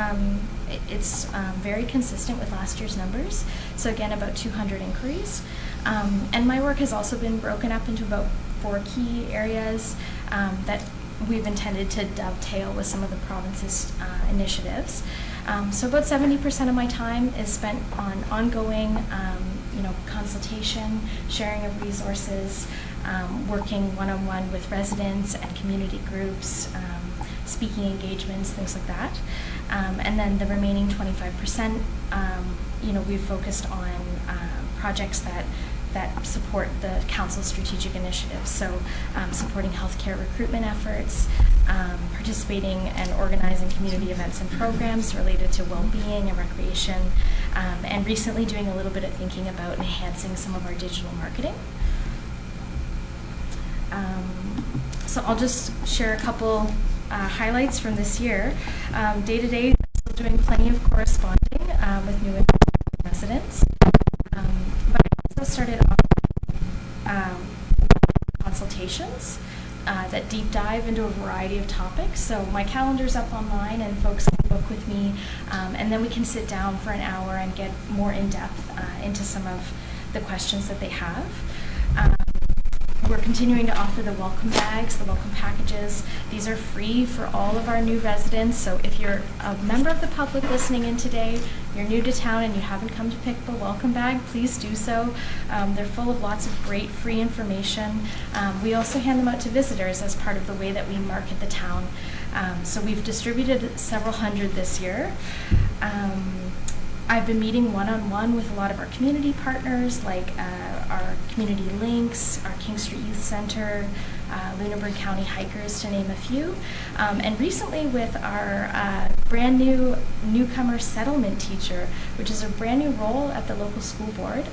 it's very consistent with last year's numbers. So again, about 200 inquiries. And my work has also been broken up into about 4 key areas that we've intended to dovetail with some of the province's initiatives. So about 70% of my time is spent on ongoing consultation, sharing of resources, working one-on-one with residents and community groups, speaking engagements, things like that. And then the remaining 25%, we've focused on projects that support the council's strategic initiatives. So supporting healthcare recruitment efforts, participating and organizing community events and programs related to well-being and recreation, and recently doing a little bit of thinking about enhancing some of our digital marketing. So I'll just share a couple highlights from this year. Day to day, still doing plenty of corresponding with new residents. But I also started off consultations that deep dive into a variety of topics. So my calendar's up online and folks can book with me, and then we can sit down for an hour and get more in depth into some of the questions that they have. We're continuing to offer the welcome bags, the welcome packages. These are free for all of our new residents. So if you're a member of the public listening in today, you're new to town and you haven't come to pick up a welcome bag, please do so. They're full of lots of great free information. We also hand them out to visitors as part of the way that we market the town. So we've distributed several hundred this year. I've been meeting one-on-one with a lot of our community partners, like our Community Links, our King Street Youth Center, Lunenburg County Hikers, to name a few. And recently with our brand new newcomer settlement teacher, which is a brand new role at the local school board.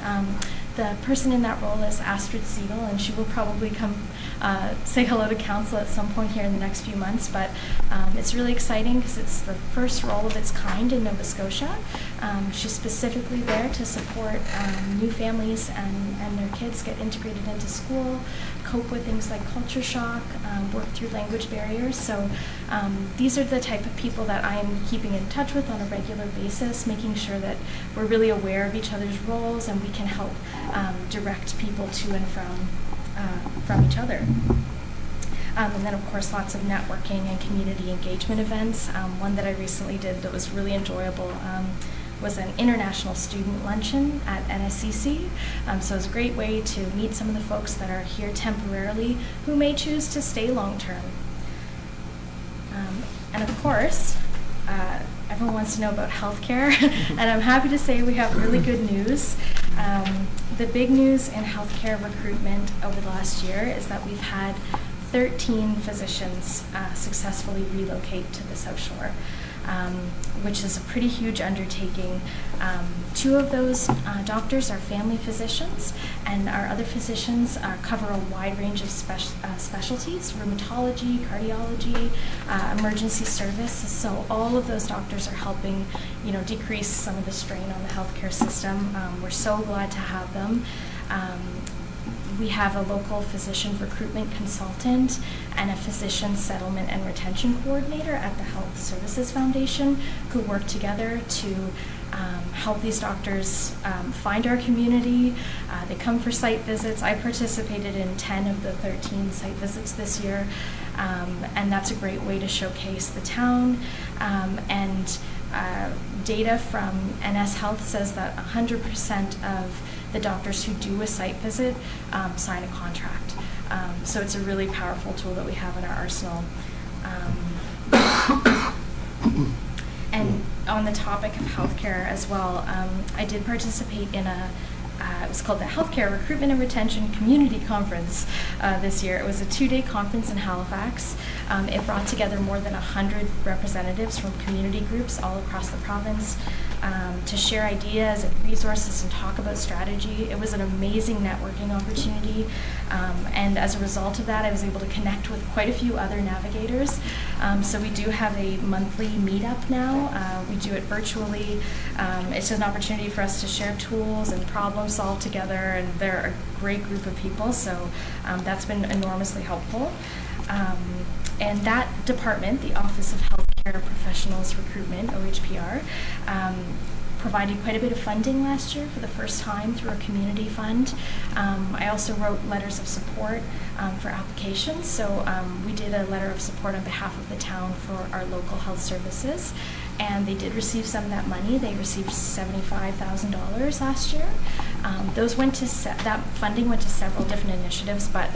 The person in that role is Astrid Siegel, and she will probably come say hello to council at some point here in the next few months. But it's really exciting because it's the first role of its kind in Nova Scotia. She's specifically there to support new families and their kids get integrated into school, cope with things like culture shock, work through language barriers. So these are the type of people that I am keeping in touch with on a regular basis, making sure that we're really aware of each other's roles and we can help direct people to and from each other. And then, of course, lots of networking and community engagement events. One that I recently did that was really enjoyable was an international student luncheon at NSCC. So it's a great way to meet some of the folks that are here temporarily who may choose to stay long term. And of course, everyone wants to know about healthcare, and I'm happy to say we have really good news. The big news in healthcare recruitment over the last year is that we've had 13 physicians successfully relocate to the South Shore, which is a pretty huge undertaking. 2 of those doctors are family physicians, and our other physicians cover a wide range of specialties: rheumatology, cardiology, emergency service. So all of those doctors are helping, decrease some of the strain on the healthcare system. We're so glad to have them. We have a local physician recruitment consultant and a physician settlement and retention coordinator at the Health Services Foundation who work together to help these doctors find our community. They come for site visits. I participated in 10 of the 13 site visits this year, and that's a great way to showcase the town. And data from NS Health says that 100% of the doctors who do a site visit sign a contract. So it's a really powerful tool that we have in our arsenal. And on the topic of healthcare as well, I did participate in it was called the Healthcare Recruitment and Retention Community Conference this year. It was a 2-day conference in Halifax. It brought together more than 100 representatives from community groups all across the province to share ideas and resources and talk about strategy. It was an amazing networking opportunity, and as a result of that, I was able to connect with quite a few other navigators. So we do have a monthly meetup now. We do it virtually. It's an opportunity for us to share tools and problem solve together, and they're a great group of people, so that's been enormously helpful. And that department, the Office of Healthcare Professionals Recruitment, OHPR, provided quite a bit of funding last year for the first time through a community fund. I also wrote letters of support for applications. So we did a letter of support on behalf of the town for our local health services, and they did receive some of that money. They received $75,000 last year. Those went to that funding went to several different initiatives, but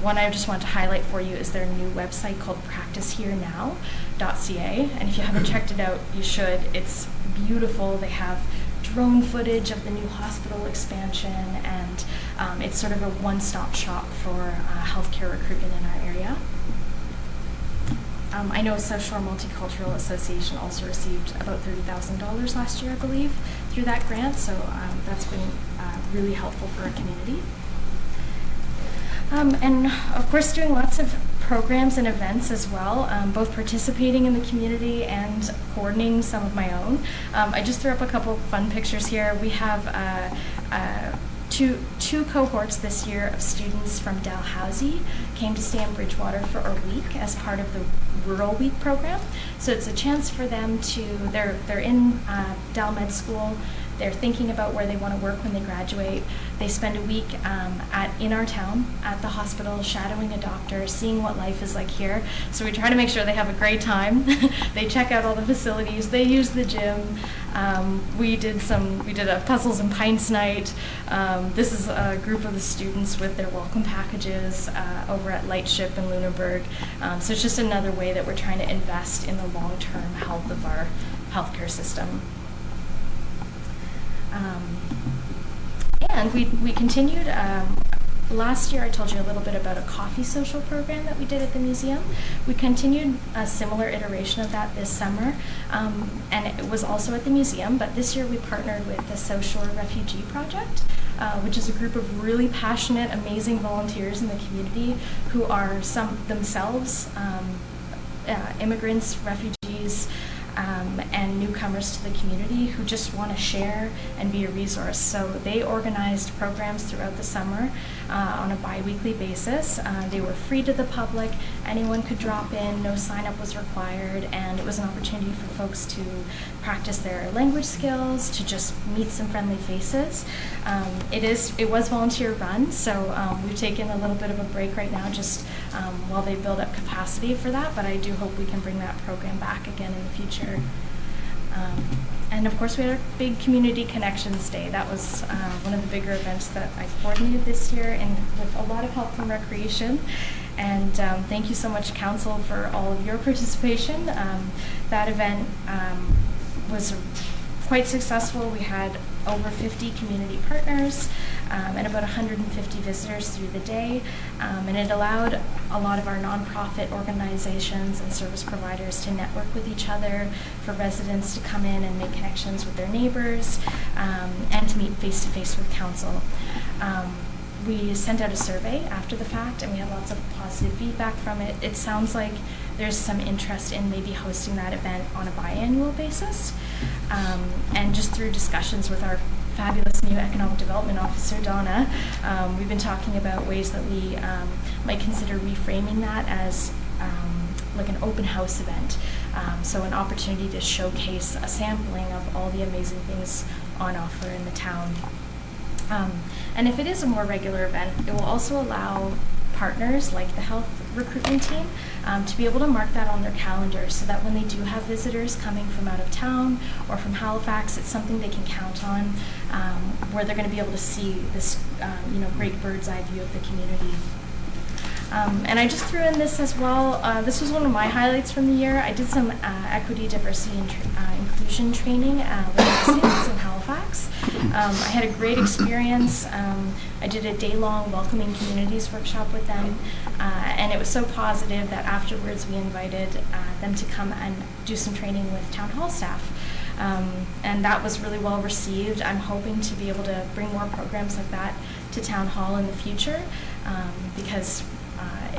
one I just want to highlight for you is their new website called practiceherenow.ca, and if you haven't checked it out, you should. It's beautiful. They have drone footage of the new hospital expansion, and it's sort of a one-stop shop for healthcare recruitment in our area. I know South Shore Multicultural Association also received about $30,000 last year, I believe, through that grant, so that's been really helpful for our community. And of course doing lots of programs and events as well, both participating in the community and coordinating some of my own. I just threw up a couple of fun pictures here. We have two cohorts this year of students from Dalhousie came to stay in Bridgewater for a week as part of the Rural Week program. So it's a chance for them to, they're in Dal Med School. They're thinking about where they want to work when they graduate. They spend a week in our town at the hospital, shadowing a doctor, seeing what life is like here. So we try to make sure they have a great time. They check out all the facilities. They use the gym. We did a puzzles and pints night. This is a group of the students with their welcome packages over at Lightship in Lunenburg. So it's just another way that we're trying to invest in the long-term health of our healthcare system. And we continued, last year I told you a little bit about a coffee social program that we did at the museum. We continued a similar iteration of that this summer, and it was also at the museum, but this year we partnered with the South Shore Refugee Project, which is a group of really passionate, amazing volunteers in the community who are some themselves immigrants, refugees, and newcomers to the community who just want to share and be a resource. So they organized programs throughout the summer on a bi-weekly basis. They were free to the public. Anyone could drop in. No sign-up was required, and it was an opportunity for folks to practice their language skills, to just meet some friendly faces. It was volunteer run, so we've taken a little bit of a break right now just while they build up capacity for that, but I do hope we can bring that program back again in the future. And of course we had our big Community Connections Day. That was one of the bigger events that I coordinated this year, and with a lot of help from Recreation. And thank you so much, Council, for all of your participation. That event was quite successful. We had over 50 community partners and about 150 visitors through the day, and it allowed a lot of our nonprofit organizations and service providers to network with each other, for residents to come in and make connections with their neighbors, and to meet face-to-face with council. We sent out a survey after the fact, and we had lots of positive feedback from it. It sounds like there's some interest in maybe hosting that event on a biannual basis. And just through discussions with our fabulous new Economic Development Officer, Donna, we've been talking about ways that we might consider reframing that as like an open house event. So an opportunity to showcase a sampling of all the amazing things on offer in the town. And if it is a more regular event, it will also allow partners like the health recruitment team to be able to mark that on their calendars, so that when they do have visitors coming from out of town or from Halifax, it's something they can count on, where they're going to be able to see this great bird's eye view of the community. And I just threw in this as well. This was one of my highlights from the year. I did some equity, diversity, and inclusion training with the students in Halifax. I had a great experience. I did a day-long welcoming communities workshop with them, and it was so positive that afterwards we invited them to come and do some training with town hall staff. And that was really well received. I'm hoping to be able to bring more programs like that to town hall in the future, because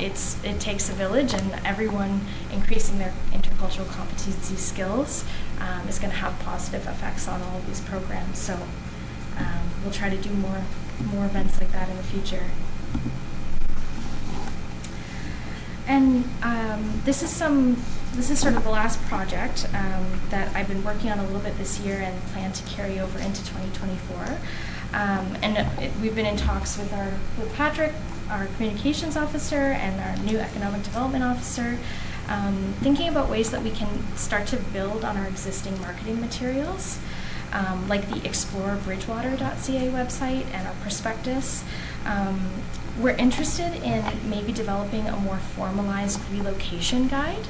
it takes a village, and everyone increasing their intercultural competency skills is going to have positive effects on all of these programs. So we'll try to do more events like that in the future. And this is sort of the last project that I've been working on a little bit this year and plan to carry over into 2024. We've been in talks with Patrick, our communications officer, and our new economic development officer, thinking about ways that we can start to build on our existing marketing materials, like the explorebridgewater.ca website and our prospectus. We're interested in maybe developing a more formalized relocation guide.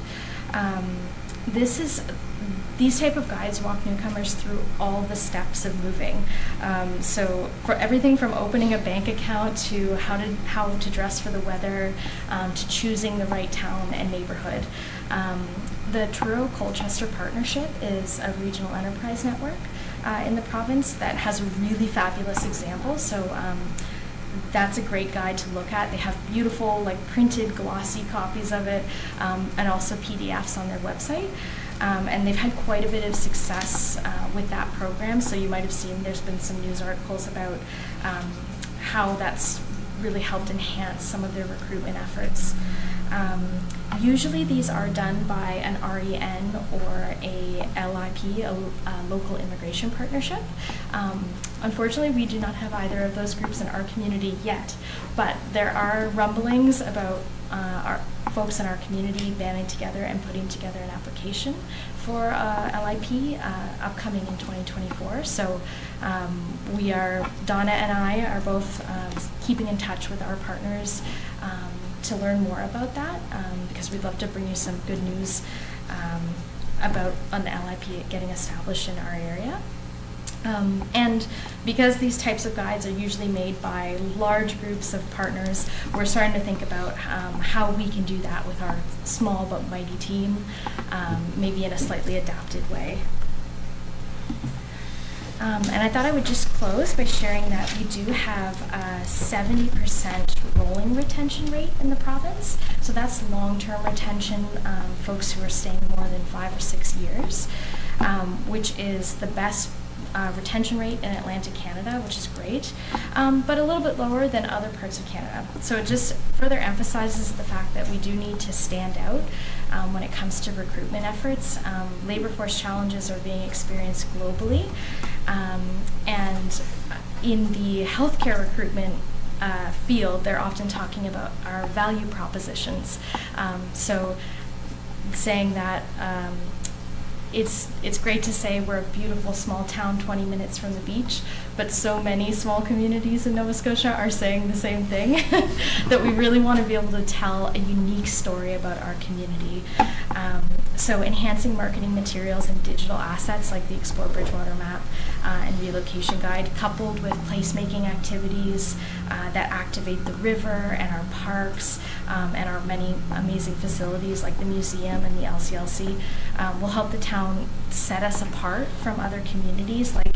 These type of guides walk newcomers through all the steps of moving. So for everything from opening a bank account to how to dress for the weather, to choosing the right town and neighborhood. The Truro-Colchester Partnership is a regional enterprise network in the province that has a really fabulous example. So that's a great guide to look at. They have beautiful, like, printed, glossy copies of it, and also PDFs on their website. And they've had quite a bit of success with that program. So you might have seen there's been some news articles about how that's really helped enhance some of their recruitment efforts. Usually these are done by an REN or a LIP, a local immigration partnership. Unfortunately, we do not have either of those groups in our community yet, but there are rumblings about our folks in our community banding together and putting together an application for LIP upcoming in 2024. So Donna and I are both keeping in touch with our partners to learn more about that, because we'd love to bring you some good news about an LIP getting established in our area. And because these types of guides are usually made by large groups of partners, we're starting to think about how we can do that with our small but mighty team, maybe in a slightly adapted way. And I thought I would just close by sharing that we do have a 70% rolling retention rate in the province. So that's long-term retention, folks who are staying more than 5 or 6 years, which is the best retention rate in Atlantic Canada, which is great, but a little bit lower than other parts of Canada. So it just further emphasizes the fact that we do need to stand out when it comes to recruitment efforts. Labor force challenges are being experienced globally, and in the healthcare recruitment field, they're often talking about our value propositions. So saying that it's great to say we're a beautiful small town 20 minutes from the beach, but so many small communities in Nova Scotia are saying the same thing, that we really want to be able to tell a unique story about our community. So enhancing marketing materials and digital assets like the Explore Bridgewater map and relocation guide, coupled with placemaking activities that activate the river and our parks and our many amazing facilities like the museum and the LCLC, will help the town set us apart from other communities like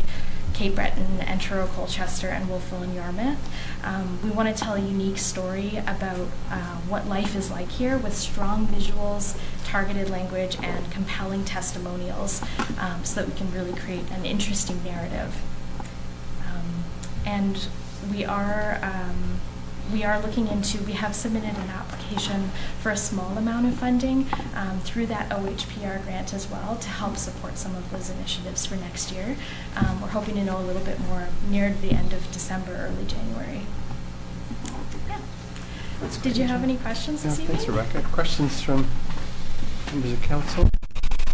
Cape Breton and Truro-Colchester and Wolfville and Yarmouth. We want to tell a unique story about what life is like here with strong visuals, targeted language, and compelling testimonials, so that we can really create an interesting narrative. And we have submitted an application for a small amount of funding through that OHPR grant as well to help support some of those initiatives for next year. We're hoping to know a little bit more near the end of December, early January. Yeah. Did you have any questions this evening? Thanks, Rebecca. Questions from members of council?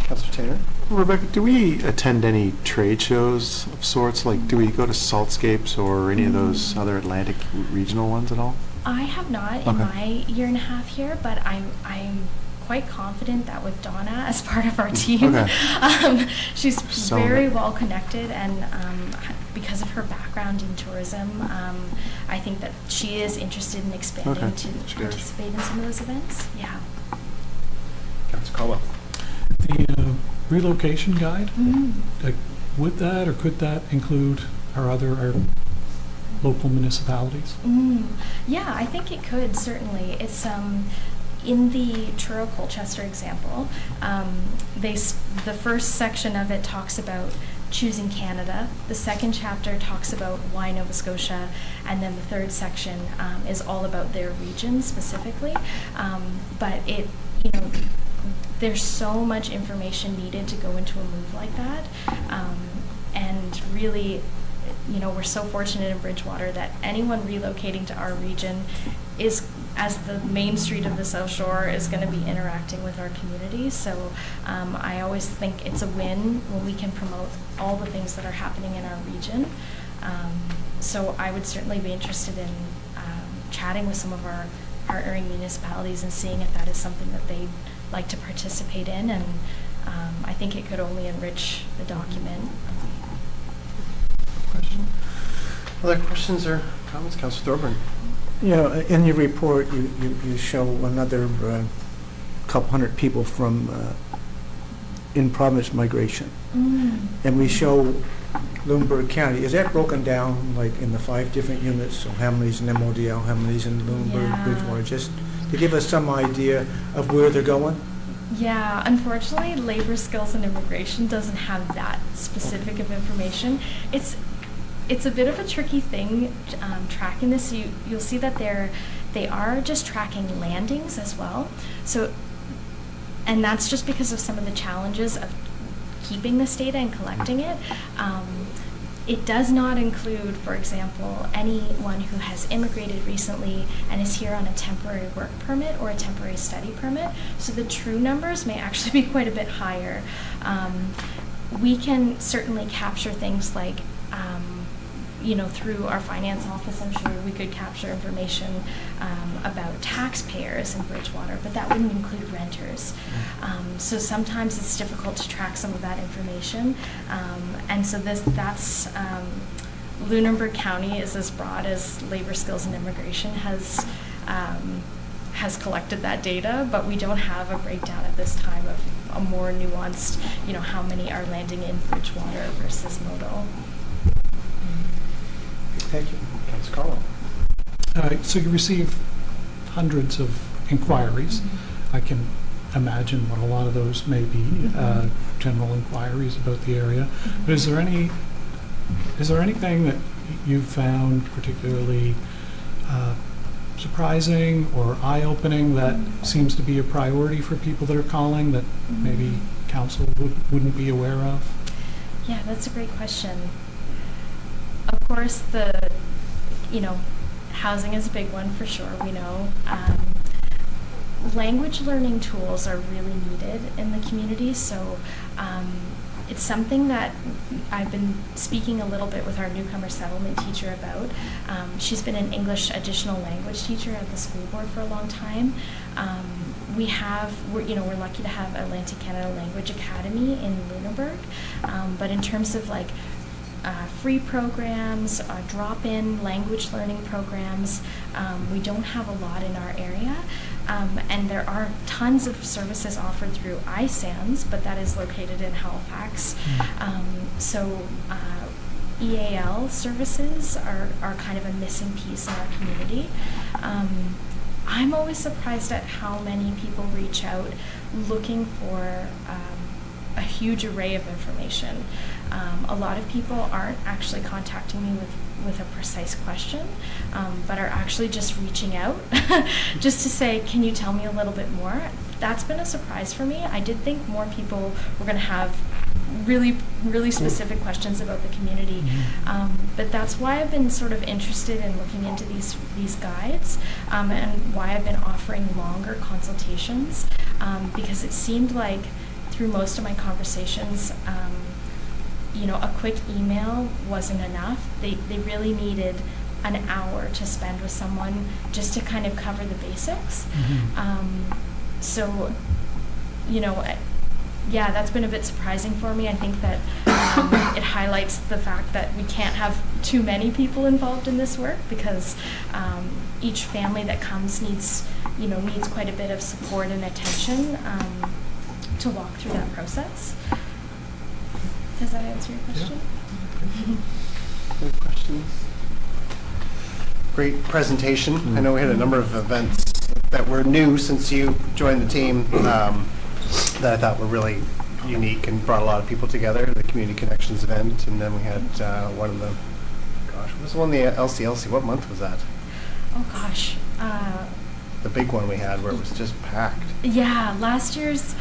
Councilor Taylor? Rebecca, do we attend any trade shows of sorts? Like, do we go to Saltscapes or any of those other Atlantic regional ones at all? I have not in my year and a half here, but I'm quite confident that with Donna as part of our team, she's very well connected, and because of her background in tourism, I think that she is interested in expanding to participate in some of those events. Yeah. Councillor Caldwell. The relocation guide, would that or could that include our local municipalities? Yeah, I think it could, certainly. It's in the Truro Colchester example, the first section of it talks about choosing Canada. The second chapter talks about why Nova Scotia, and then the third section is all about their region specifically. But there's so much information needed to go into a move like that, and really, we're so fortunate in Bridgewater that anyone relocating to our region is, as the main street of the South Shore, is going to be interacting with our community. So I always think it's a win when we can promote all the things that are happening in our region. So I would certainly be interested in chatting with some of our partnering municipalities and seeing if that is something that they'd like to participate in. And I think it could only enrich the document. Other questions or comments? Councillor Thorburn. In your report, you show another couple hundred people from in-province migration. And we show Lunenburg County. Is that broken down like in the 5 different units? So how many's in MODL, how many's in Lunenburg, Bridgewater? Just to give us some idea of where they're going? Yeah, unfortunately, Labor, Skills and Immigration doesn't have that specific of information. It's a bit of a tricky thing tracking this. You'll see that they are just tracking landings as well. So, and that's just because of some of the challenges of keeping this data and collecting it. It does not include, for example, anyone who has immigrated recently and is here on a temporary work permit or a temporary study permit. So the true numbers may actually be quite a bit higher. We can certainly capture things like through our finance office, I'm sure we could capture information about taxpayers in Bridgewater, but that wouldn't include renters. So sometimes it's difficult to track some of that information. And so that's Lunenburg County is as broad as Labor, Skills and Immigration has collected that data, but we don't have a breakdown at this time of a more nuanced, how many are landing in Bridgewater versus Modal. Thank you. Councillor Caldwell. So you receive hundreds of inquiries. I can imagine what a lot of those may be, general inquiries about the area. But is there anything that you've found particularly surprising or eye-opening that seems to be a priority for people that are calling that maybe council wouldn't be aware of? Yeah, that's a great question. Of course, housing is a big one for sure, we know. Language learning tools are really needed in the community, so it's something that I've been speaking a little bit with our newcomer settlement teacher about. She's been an English additional language teacher at the school board for a long time. We're lucky to have Atlantic Canada Language Academy in Lunenburg, but in terms of free programs, drop-in language learning programs, we don't have a lot in our area. And there are tons of services offered through iSANS, but that is located in Halifax. So EAL services are kind of a missing piece in our community. I'm always surprised at how many people reach out looking for a huge array of information. A lot of people aren't actually contacting me with a precise question, but are actually just reaching out just to say, can you tell me a little bit more? That's been a surprise for me. I did think more people were going to have really, really specific questions about the community. But that's why I've been sort of interested in looking into these guides, and why I've been offering longer consultations, because it seemed like through most of my conversations, a quick email wasn't enough. They really needed an hour to spend with someone just to kind of cover the basics. So, you know, yeah, that's been a bit surprising for me. I think that it highlights the fact that we can't have too many people involved in this work, because each family that comes needs quite a bit of support and attention to walk through that process. Does that answer your question? Yeah. Any questions? Great presentation. I know we had a number of events that were new since you joined the team that I thought were really unique and brought a lot of people together. The Community Connections event, and then we had one of the, what was the one, the LCLC? What month was that? Oh gosh. The big one we had where it was just packed. Yeah, last year's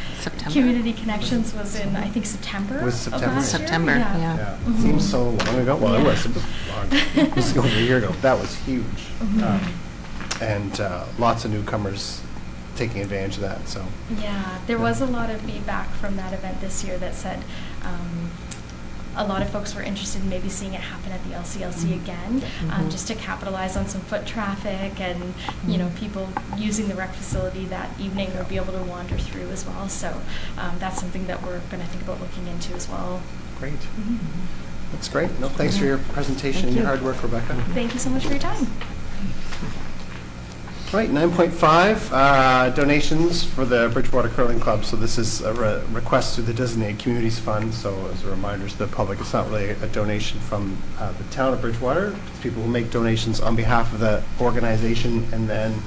Community Connections was in, I think, September. It was September. September, yeah. It seems so long ago. Well, it was long. It was over a year ago. That was huge. And lots of newcomers taking advantage of that. So yeah, there was a lot of feedback from that event this year that said a lot of folks were interested in maybe seeing it happen at the LCLC again, just to capitalize on some foot traffic, and you know, people using the rec facility that evening would be able to wander through as well. So that's something that we're going to think about looking into as well. Great. That's great. No, thanks for your presentation and your hard work, Rebecca. Thank you so much for your time. Right, 9.5, donations for the Bridgewater Curling Club. So this is a request through the Designated Communities Fund. So as a reminder to the public, it's not really a donation from the town of Bridgewater. It's people who make donations on behalf of the organization, and then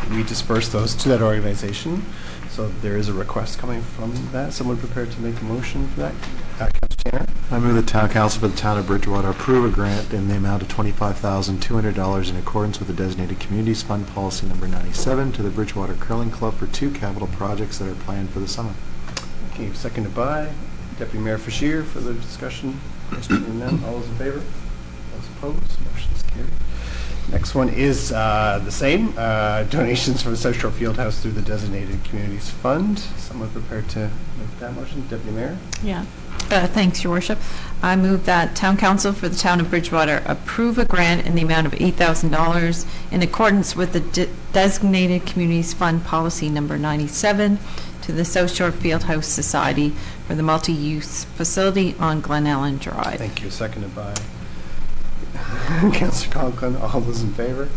we disperse those to that organization. So there is a request coming from that. Someone prepared to make a motion for that? Councilor Tanner? I move the Town Council for the Town of Bridgewater approve a grant in the amount of $25,200 in accordance with the Designated Communities Fund Policy Number 97 to the Bridgewater Curling Club for 2 capital projects that are planned for the summer. Okay, seconded by Deputy Mayor Fasheer. For the discussion, hearing none. All those in favor? Those opposed? Motion is carried. Next one is the same, donations from the South Shore Fieldhouse through the Designated Communities Fund. Someone prepared to make that motion? Deputy Mayor? Yeah. Thanks, Your Worship. I move that Town Council for the Town of Bridgewater approve a grant in the amount of $8,000 in accordance with the Designated Communities Fund Policy Number 97 to the South Shore Fieldhouse Society for the multi-use facility on Glen Ellen Drive. Thank you. Seconded by Councillor Conklin. All those in favor?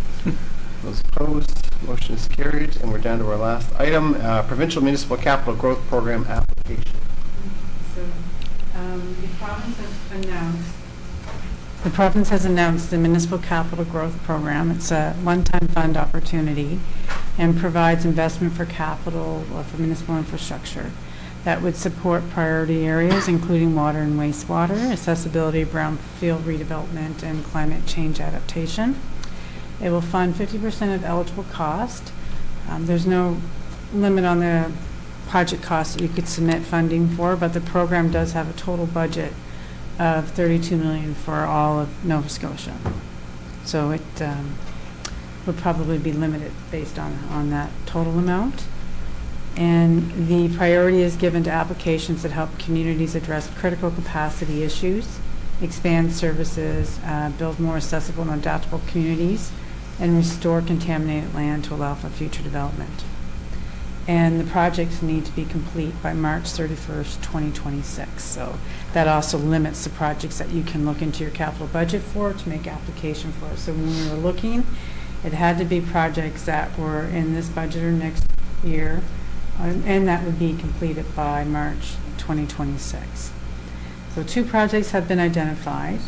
Those opposed? Motion is carried. And we're down to our last item, Provincial Municipal Capital Growth Program application. So the province has announced the Municipal Capital Growth Program. It's a one-time fund opportunity and provides investment for capital for municipal infrastructure that would support priority areas including water and wastewater, accessibility, brownfield redevelopment, and climate change adaptation. It will fund 50% of eligible cost. There's no limit on the project costs that you could submit funding for, but the program does have a total budget of $32 million for all of Nova Scotia. So it would probably be limited based on that total amount. And the priority is given to applications that help communities address critical capacity issues, expand services, build more accessible and adaptable communities, and restore contaminated land to allow for future development. And the projects need to be complete by March 31st, 2026. So that also limits the projects that you can look into your capital budget for to make application for. So when we were looking, it had to be projects that were in this budget or next year, and that would be completed by March 2026. So 2 projects have been identified.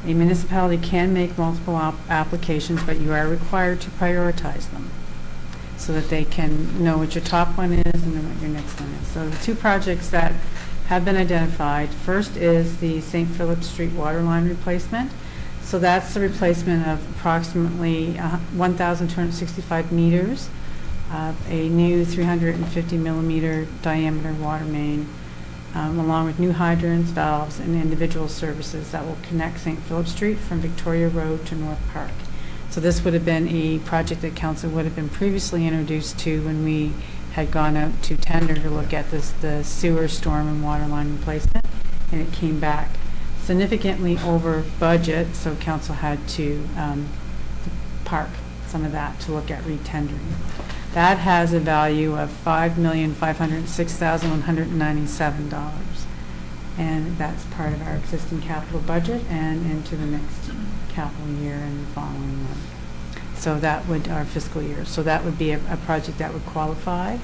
A municipality can make multiple applications, but you are required to prioritize them so that they can know what your top one is and then what your next one is. So the 2 projects that have been identified, first is the St. Philip Street water line replacement. So that's the replacement of approximately 1,265 meters of a new 350 millimeter diameter water main, along with new hydrants, valves, and individual services that will connect St. Philip Street from Victoria Road to North Park. So this would have been a project that council would have been previously introduced to when we had gone out to tender to look at the sewer, storm, and water line replacement, and it came back significantly over budget, so council had to park some of that to look at retendering. That has a value of $5,506,197. And that's part of our existing capital budget and into the next capital year and the following one. So that would, our fiscal year, so that would be a project that would qualify.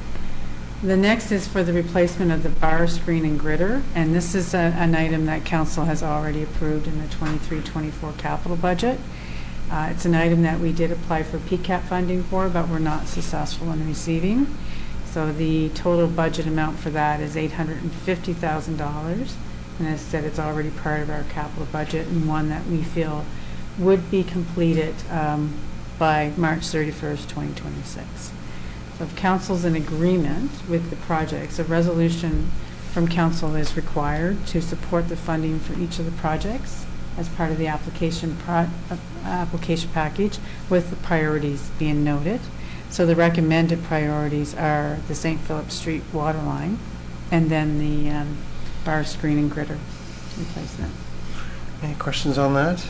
The next is for the replacement of the bar screen and gritter, and this is an item that council has already approved in the 23-24 capital budget. It's an item that we did apply for PCAP funding for, but we're not successful in receiving. So the total budget amount for that is $850,000. And as I said, it's already part of our capital budget and one that we feel would be completed by March 31st, 2026. So if council's in agreement with the projects, a resolution from council is required to support the funding for each of the projects as part of the application package, with the priorities being noted. So the recommended priorities are the St. Philip Street water line and then the bar screen and gritter replacement. Any questions on that?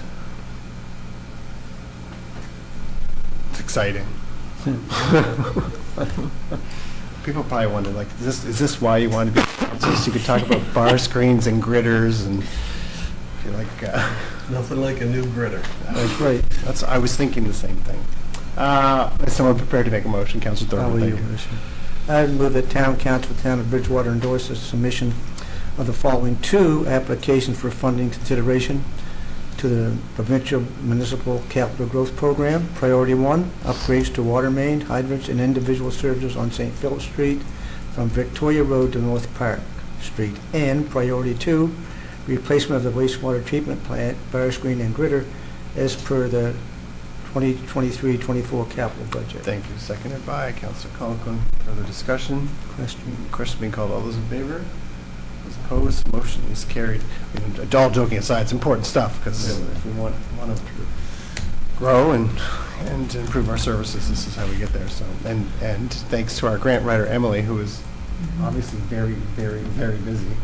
It's exciting. People probably wonder, like, is this why you want to be so you could talk about bar screens and gritters and feel like Nothing like a new gritter. right. I was thinking the same thing. Is someone prepared to make a motion? Councilor Thornton, thank you. I move that Town Council of the Town of Bridgewater endorses submission of the following 2 applications for funding consideration to the Provincial Municipal Capital Growth Program. Priority 1, upgrades to water main, hydrants, and individual services on St. Philip Street from Victoria Road to North Park Street. And Priority 2, replacement of the wastewater treatment plant, bar screen, and gritter as per the 2023-24 capital budget. Thank you. Seconded by Councilor Conklin. Further discussion? Question being called. All those in favor? Those opposed? Motion is carried. I mean, all joking aside, it's important stuff because if we want to grow and improve our services, this is how we get there. So and thanks to our grant writer Emily, who is obviously very, very, very busy.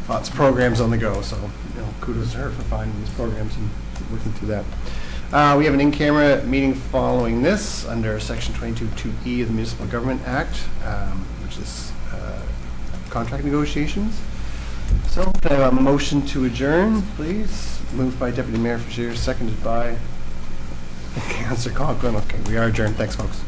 Lots of programs on the go. So kudos to her for finding these programs and working through that. We have an in-camera meeting following this under Section 22(2)E of the Municipal Government Act, which is contract negotiations. So, can I have a motion to adjourn, please? Moved by Deputy Mayor Fisher, seconded by Councilor Conklin. Okay, we are adjourned. Thanks, folks.